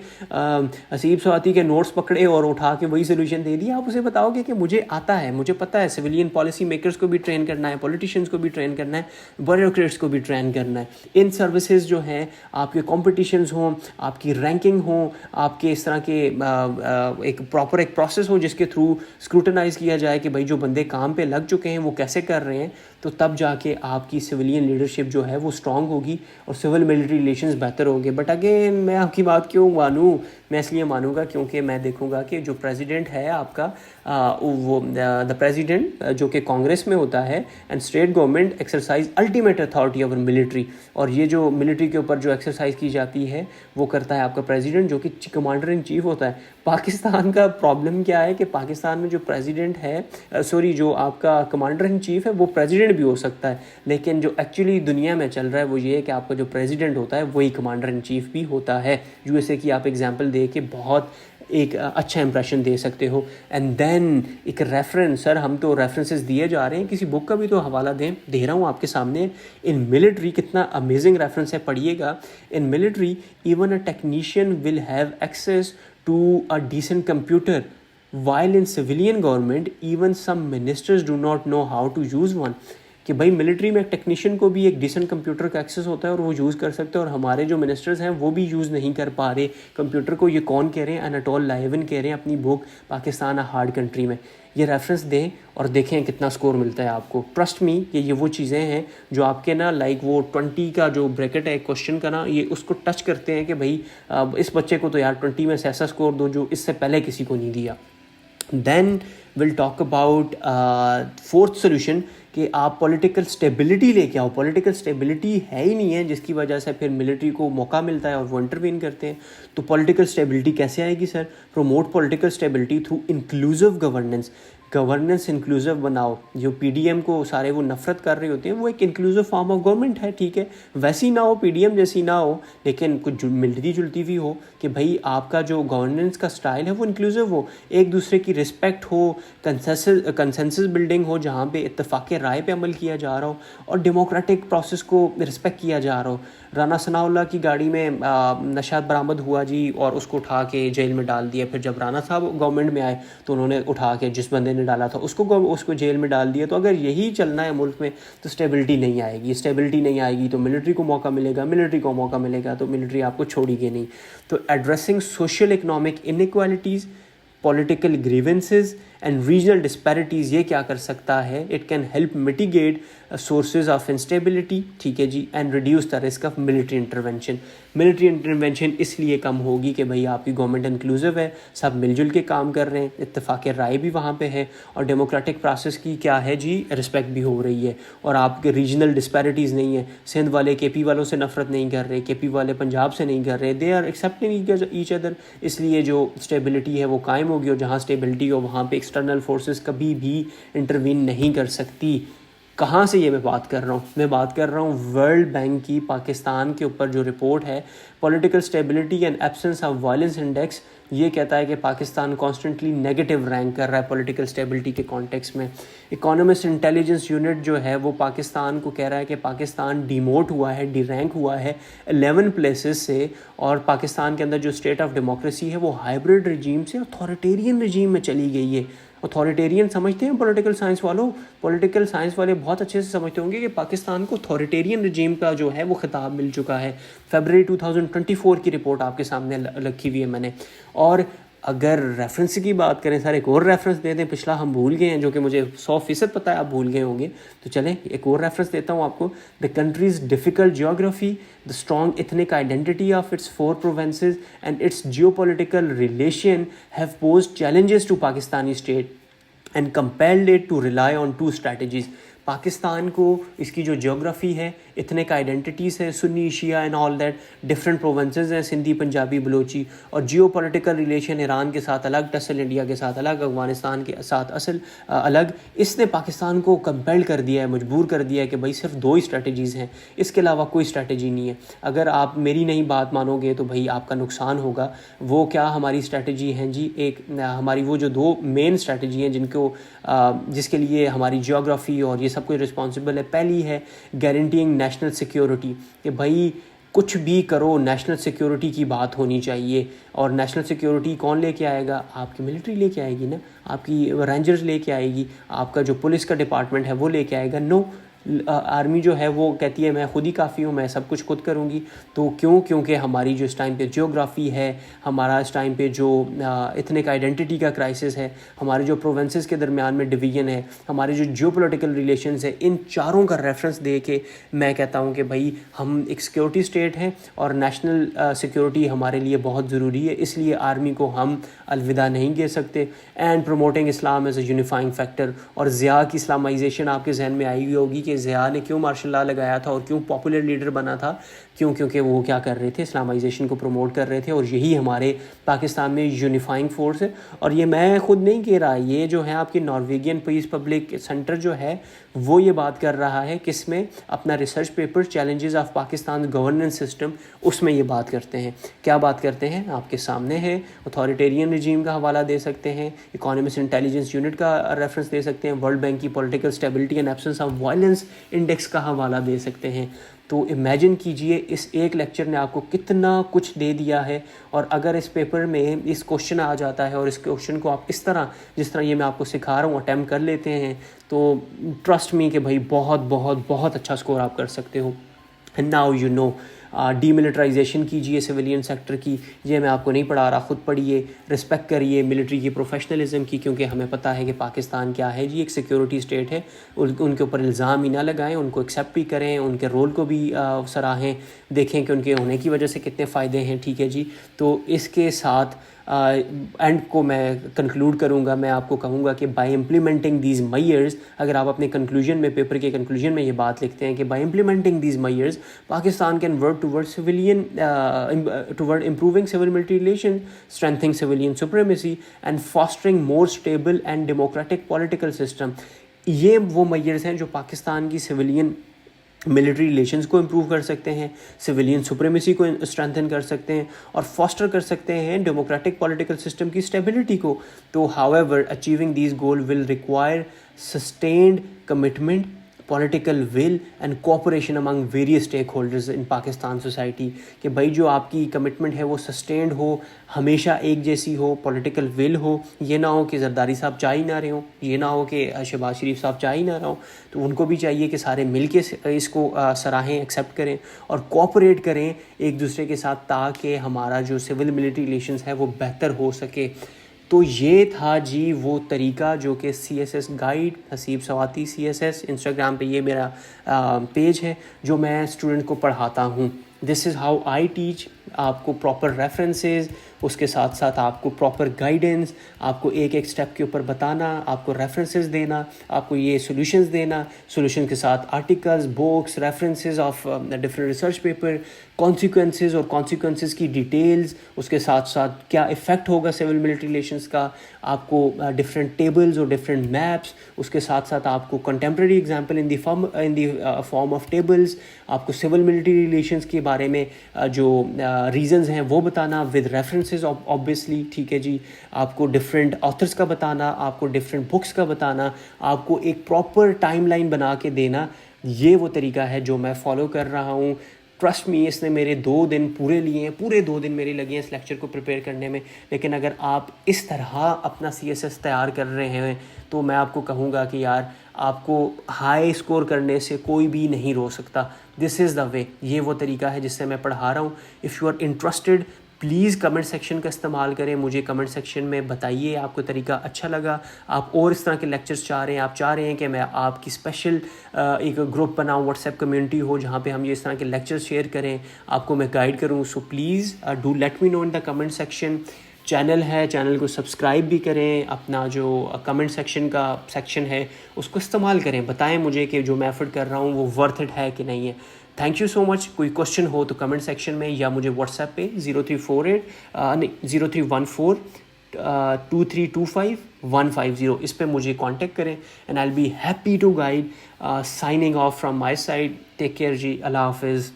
حسیب سواتی کے نوٹس پکڑے اور اٹھا کے وہی سولوشن دے دیا. آپ اسے بتاؤ گے کہ مجھے آتا ہے, مجھے پتہ ہے سویلین پالیسی میکرز کو بھی ٹرین کرنا ہے, پولیٹیشینز کو بھی ٹرین کرنا ہے, بیوروکریٹس کو بھی ٹرین کرنا ہے. ان سروسز جو ہیں آپ کے کمپٹیشنز ہوں, آپ کی رینکنگ ہوں, آپ کے اس طرح کے ایک پراپر ایک پروسیس ہو جس کے تھرو اسکروٹنائز کیا جائے کہ بھائی جو بندے کام پہ لگ چکے ہیں وہ کیسے کر رہے ہیں. تو تب جا کے آپ کی سویلین لیڈرشپ جو ہے وہ اسٹرانگ ہوگی اور سول ملٹری ریلیشنز بہتر ہوں گے. بٹ اگین میں آپ کی بات کیوں مانوں, میں اس لیے مانوں گا کیونکہ میں دیکھوں گا کہ جو پریزیڈنٹ ہے آپ کا وہ دا پریزیڈنٹ جو کہ کانگریس میں ہوتا ہے, and state government exercise ultimate authority over military, اور یہ جو ملٹری کے اوپر جو ایکسرسائز کی جاتی ہے وہ کرتا ہے آپ کا پریزیڈنٹ جو کہ کمانڈر ان چیف ہوتا ہے. پاکستان کا پرابلم کیا ہے کہ پاکستان میں جو پریزیڈنٹ ہے, جو آپ کا کمانڈر ان چیف ہے وہ پریزیڈنٹ بھی ہو سکتا ہے, لیکن جو ایکچولی دنیا میں چل رہا ہے وہ یہ ہے کہ آپ کا جو پریزیڈنٹ ہوتا ہے وہی کمانڈر ان چیف بھی ہوتا ہے. USA کی آپ ایگزامپل دے کے بہت ایک اچھا امپریشن دے سکتے ہو. اینڈ دین ایک ریفرنس, سر ہم تو ریفرنسز دیے جا رہے ہیں, کسی بک کا بھی تو حوالہ دے رہا ہوں آپ کے سامنے. ان ملٹری کتنا امیزنگ ریفرنس ہے, پڑھیے گا. In military even a technician will have access to a decent computer, while in civilian government even some ministers do not know how to use one. کہ بھائی ملٹری میں ایک technician کو بھی ایک ڈیسنٹ کمپیوٹر کا ایکسیس ہوتا ہے اور وہ یوز کر سکتے ہیں, اور ہمارے جو منسٹرز ہیں وہ بھی یوز نہیں کر پا رہے کمپیوٹر کو. یہ کون کہہ رہے ہیں؟ اناٹول لائیون کہہ رہے ہیں اپنی بک پاکستان ہارڈ کنٹری میں. یہ ریفرنس دیں اور دیکھیں کتنا سکور ملتا ہے آپ کو. ٹرسٹ می کہ یہ وہ چیزیں ہیں جو آپ کے نا لائک وہ 20 کا جو بریکٹ ہے کوشچن کا نا, یہ اس کو ٹچ کرتے ہیں کہ بھائی اس بچے کو تو یار 20 میں سے ایسا سکور دو جو اس سے پہلے کسی کو نہیں دیا. Then will talk about fourth solution کہ آپ پولیٹیکل اسٹیبلٹی لے کے آؤ. پولیٹیکل اسٹیبلٹی ہے ہی نہیں ہے جس کی وجہ سے پھر ملٹری کو موقع ملتا ہے اور وہ انٹروین کرتے ہیں. تو پولیٹیکل اسٹیبلٹی کیسے آئے گی سر؟ Promote political stability through inclusive governance. Governance inclusive بناؤ. جو PDM کو سارے وہ نفرت کر رہے ہوتے ہیں وہ ایک انکلوزیو فارم آف گورنمنٹ ہے, ٹھیک ہے, ویسی نہ ہو PDM جیسی نہ ہو, لیکن کچھ ملتی جلتی بھی ہو کہ بھائی آپ کا جو گورننس کا سٹائل ہے وہ انکلوزیو ہو, ایک دوسرے کی رسپیکٹ ہو, کنسنسس بلڈنگ ہو جہاں پہ اتفاق رائے پہ عمل کیا جا رہا ہو, اور ڈیموکریٹک پروسیس کو رسپیکٹ کیا جا رہا ہو. رانا ثناء اللہ کی گاڑی میں نشہ برآمد ہوا جی, اور اس کو اٹھا کے جیل میں ڈال دیا. پھر جب رانا صاحب گورنمنٹ میں آئے تو انہوں نے اٹھا کے جس بندے نے ڈالا تھا اس کو جیل میں ڈال دیا. تو اگر یہی چلنا ہے ملک میں تو اسٹیبلٹی نہیں آئے گی. اسٹیبلٹی نہیں آئے گی تو ملٹری کو موقع ملے گا, ملٹری کو موقع ملے گا تو ملٹری آپ کو چھوڑے گی نہیں. تو addressing social economic inequalities, political grievances and regional disparities. یہ کیا کر سکتا ہے؟ It can help mitigate sources of instability, ٹھیک ہے جی, and reduce the risk of military intervention. Military intervention اس لیے کم ہوگی کہ بھئی آپ کی گورنمنٹ انکلوسیو ہے, سب مل جل کے کام کر رہے ہیں, اتفاق رائے بھی وہاں پہ ہے, اور ڈیموکریٹک پروسیس کی کیا ہے جی, رسپیکٹ بھی ہو رہی ہے, اور آپ کے ریجنل ڈسپیرٹیز نہیں ہیں. سندھ والے کے پی والوں سے نفرت نہیں کر رہے, کے پی والے پنجاب سے نہیں کر رہے, they are accepting each other. اس لیے جو اسٹیبلٹی ہے وہ قائم ہوگی, اور جہاں اسٹیبلٹی ہو وہاں پہ ایکسٹرنل فورسز کبھی بھی انٹروین نہیں کر سکتی. کہاں سے یہ میں بات کر رہا ہوں؟ میں بات کر رہا ہوں ورلڈ بینک کی پاکستان کے اوپر جو رپورٹ ہے, political stability and absence of violence index. یہ کہتا ہے کہ پاکستان کانسٹنٹلی نیگیٹو رینک کر رہا ہے پولیٹیکل اسٹیبلٹی کے کانٹیکس میں. اکانومسٹ انٹیلیجنس یونٹ جو ہے وہ پاکستان کو کہہ رہا ہے کہ پاکستان ڈیموٹ ہوا ہے, ڈی رینک ہوا ہے 11 پلیسز سے, اور پاکستان کے اندر جو اسٹیٹ آف ڈیموکریسی ہے وہ ہائبرڈ رجیم سے اتھارٹیرین رجیم میں چلی گئی ہے. اتھارٹیرین سمجھتے ہیں پولیٹیکل سائنس والوں؟ پولیٹیکل سائنس والے بہت اچھے سے سمجھتے ہوں گے کہ پاکستان کو اتھارٹیرین رجیم کا جو ہے وہ خطاب مل چکا ہے. فیبرری 2024 کی رپورٹ آپ کے سامنے رکھی ہوئی ہے میں نے. اور اگر ریفرنس کی بات کریں سر, ایک اور ریفرنس دے دیں, پچھلا ہم بھول گئے ہیں جو کہ مجھے 100% پتہ ہے آپ بھول گئے ہوں گے, تو چلیں ایک اور ریفرنس دیتا ہوں آپ کو. The countries difficult geography, the strong ethnic identity of its 4 provinces and its geopolitical relation have posed challenges to Pakistani state and compelled it to rely on 2 strategies. Pakistan کو اس کی جو جیوگرافی ہے, اتنک آئیڈینٹیز ہے, Sunni Shia and all that, different provinces ہیں, سندھی پنجابی بلوچی, اور Jio political relation Iran کے ساتھ الگ, ٹسل انڈیا کے ساتھ الگ, افغانستان کے ساتھ الگ. اس نے پاکستان کو کمپیل کر دیا ہے, مجبور کر دیا ہے کہ بھائی صرف 2 ہی اسٹریٹجیز ہیں, اس کے علاوہ کوئی اسٹریٹجی نہیں ہے. اگر آپ میری نہیں بات مانو گے تو بھائی آپ کا نقصان ہوگا. وہ کیا ہماری اسٹریٹجی ہیں جی؟ ایک ہماری وہ جو 2 مین اسٹریٹجی ہیں جس کے لیے ہماری جیوگرافی اور یہ سب کچھ رسپانسبل ہے. پہلی ہے گارنٹینگ نیشنل سیکیورٹی, کہ بھائی کچھ بھی کرو نیشنل سیکیورٹی کی بات ہونی چاہیے. اور نیشنل سیکیورٹی کون لے کے آئے گا؟ آپ کی ملٹری لے کے آئے گی نا, آپ کی رینجرز لے کے آئے گی, آپ کا جو پولیس کا ڈپارٹمنٹ ہے وہ لے کے آئے گا. نو, آرمی جو ہے وہ کہتی ہے میں خود ہی کافی ہوں, میں سب کچھ خود کروں گی. تو کیونکہ ہماری جو اس ٹائم پہ جیوگرافی ہے, ہمارا اس ٹائم پہ جو ایتھنک آئیڈینٹی کا کرائسس ہے, ہمارے جو پروونسز کے درمیان میں ڈویژن ہے, ہمارے جو جیو پولیٹیکل ریلیشنز ہیں, ان چاروں کا ریفرنس دے کے میں کہتا ہوں کہ بھائی ہم ایک سیکیورٹی اسٹیٹ ہیں اور نیشنل سیکیورٹی ہمارے لیے بہت ضروری ہے. اس لیے آرمی کو ہم الوداع نہیں کہہ سکتے. And promoting Islam as a unifying factor. اور ضیاء کی اسلامائزیشن آپ کے ذہن میں آئی ہوئی ہوگی کہ ضیاء نے کیوں مارشل لا لگایا تھا اور کیوں پاپولر لیڈر بنا تھا. کیونکہ وہ کیا کر رہے تھے؟ اسلامائزیشن کو پروموٹ کر رہے تھے, اور یہی ہمارے پاکستان میں یونیفائنگ فورس ہے. اور یہ میں خود نہیں کہہ رہا, یہ جو ہے آپ کی نارویگین پیس پبلک سینٹر جو ہے وہ یہ بات کر رہا ہے, کس میں؟ اپنا research paper challenges of Pakistan governance system, اس میں یہ بات کرتے ہیں. کیا بات کرتے ہیں؟ آپ کے سامنے ہے. اتھارٹیرین رجیم کا حوالہ دے سکتے ہیں, اکانومسٹ انٹیلیجنس یونٹ کا ریفرنس دے سکتے ہیں, ورلڈ بینک کی political stability and absence of violence index کا حوالہ دے سکتے ہیں. تو امیجن کیجئے اس ایک لیکچر نے آپ کو کتنا کچھ دے دیا ہے. اور اگر اس پیپر میں اس کوشچن آ جاتا ہے اور اس کوشچن کو آپ اس طرح جس طرح یہ میں آپ کو سکھا رہا ہوں اٹیمپٹ کر لیتے ہیں, تو ٹرسٹ می کہ بھائی بہت بہت بہت اچھا سکور آپ کر سکتے ہو. And now you know. Demilitarization کیجئے سویلین سیکٹر کی, یہ میں آپ کو نہیں پڑھا رہا, خود پڑھیے. رسپیکٹ کریے ملٹری کی پروفیشنلزم کی, کیونکہ ہمیں پتہ ہے کہ پاکستان کیا ہے جی, ایک سیکیورٹی اسٹیٹ ہے. ان کے اوپر الزام ہی نہ لگائیں, ان کو ایکسیپٹ بھی کریں, ان کے رول کو بھی سراہیں, دیکھیں کہ ان کے ہونے کی وجہ سے کتنے فائدے ہیں. ٹھیک ہے جی. تو اس کے ساتھ اینڈ کو میں کنکلوڈ کروں گا. میں آپ کو کہوں گا کہ بائی امپلیمنٹنگ دیز میئرز, اگر آپ اپنے کنکلوژن میں, پیپر کے کنکلوژن میں یہ بات لکھتے ہیں کہ by implementing these measures Pakistan can work toward improving civil military relations, strengthening civilian supremacy and fostering more stable and democratic political system. یہ وہ میئرز ہیں جو پاکستان کی سویلین ملٹری ریلیشنز کو امپروو کر سکتے ہیں, سویلین سپریمیسی کو اسٹرینتھن کر سکتے ہیں, اور فاسٹر کر سکتے ہیں ڈیموکریٹک پولیٹیکل سسٹم کی اسٹیبلٹی کو. تو how ever achieving these goal will require sustained commitment, political will end cooperation Umang various stake holders in Pakistan society. کہ بھائی جو آپ کی کمٹمنٹ ہے وہ سسٹینڈ ہو, ہمیشہ ایک جیسی ہو, پولیٹیکل ول ہو. یہ نہ ہو کہ زرداری صاحب چاہ ہی نہ رہے ہوں, یہ نہ ہو کہ شہباز شریف صاحب چاہ ہی نہ رہے ہوں. تو ان کو بھی چاہیے کہ سارے مل کے اس کو سراہیں, ایکسیپٹ کریں اور کوآپریٹ کریں ایک دوسرے کے ساتھ, تاکہ ہمارا جو سول ملٹری ریلیشنز ہے وہ بہتر ہو سکے. تو یہ تھا جی وہ طریقہ جو کہ C S S guide Haseeb Swati CSS Instagram پہ یہ میرا پیج ہے جو میں اسٹوڈنٹ کو پڑھاتا ہوں. دس از ہاؤ آئی ٹیچ. آپ کو پراپر ریفرنسز, اس کے ساتھ ساتھ آپ کو پراپر گائیڈنس, آپ کو ایک ایک اسٹیپ کے اوپر بتانا, آپ کو ریفرنسز دینا, آپ کو یہ سولوشنز دینا, سولوشن کے ساتھ articles, books, references of different research paper, consequences اور کانسیکوینسز کی ڈیٹیلز, اس کے ساتھ ساتھ کیا افیکٹ ہوگا سول ملٹری ریلیشنز کا, آپ کو ڈفرینٹ ٹیبلز اور ڈفرینٹ میپس, اس کے ساتھ ساتھ آپ کو contemporary example in the form of tables, آپ کو سول ملٹری ریلیشنز کے بارے میں جو ریزنز ہیں وہ بتانا ود ریفرنسز آبویسلی. ٹھیک ہے جی, آپ کو ڈفرینٹ آتھرس کا بتانا, آپ کو ڈفرینٹ بکس کا بتانا, آپ کو ایک پراپر ٹائم لائن بنا کے دینا. یہ وہ طریقہ ہے جو میں فالو کر رہا ہوں. ٹرسٹ می, اس نے میرے 2 دن پورے لیے ہیں, پورے 2 دن میرے لگے ہیں اس لیکچر کو پریپیئر کرنے میں. لیکن اگر آپ اس طرح اپنا CSS تیار کر رہے ہیں تو میں آپ کو کہوں گا کہ یار آپ کو ہائی اسکور کرنے سے کوئی بھی نہیں روک سکتا. دس از دا وے. یہ وہ طریقہ ہے جس سے میں پڑھا رہا ہوں. If you are interested please comment section کا استعمال کریں, مجھے کمنٹ سیکشن میں بتائیے آپ کو طریقہ اچھا لگا, آپ اور اس طرح کے لیکچرز چاہ رہے ہیں, آپ چاہ رہے ہیں کہ میں آپ کی اسپیشل ایک گروپ بناؤں, واٹس ایپ کمیونٹی ہو جہاں پہ ہم یہ اس طرح کے لیکچرز شیئر کریں, آپ کو میں گائیڈ کروں. So please do let me know in the comment section. Channel ہے, چینل کو سبسکرائب بھی کریں, اپنا جو کمنٹ سیکشن کا سیکشن ہے اس کو استعمال کریں, بتائیں مجھے کہ جو میں ایفرٹ کر رہا ہوں وہ ورتھ اٹ ہے کہ نہیں ہے. تھینک یو سو مچ. کوئی کوشچن ہو تو کمنٹ سیکشن میں یا مجھے واٹس ایپ پہ 0325 اس پہ مجھے کانٹیکٹ کریں and I will be happy to guide. Signing off from my side. Take care جی, اللہ حافظ.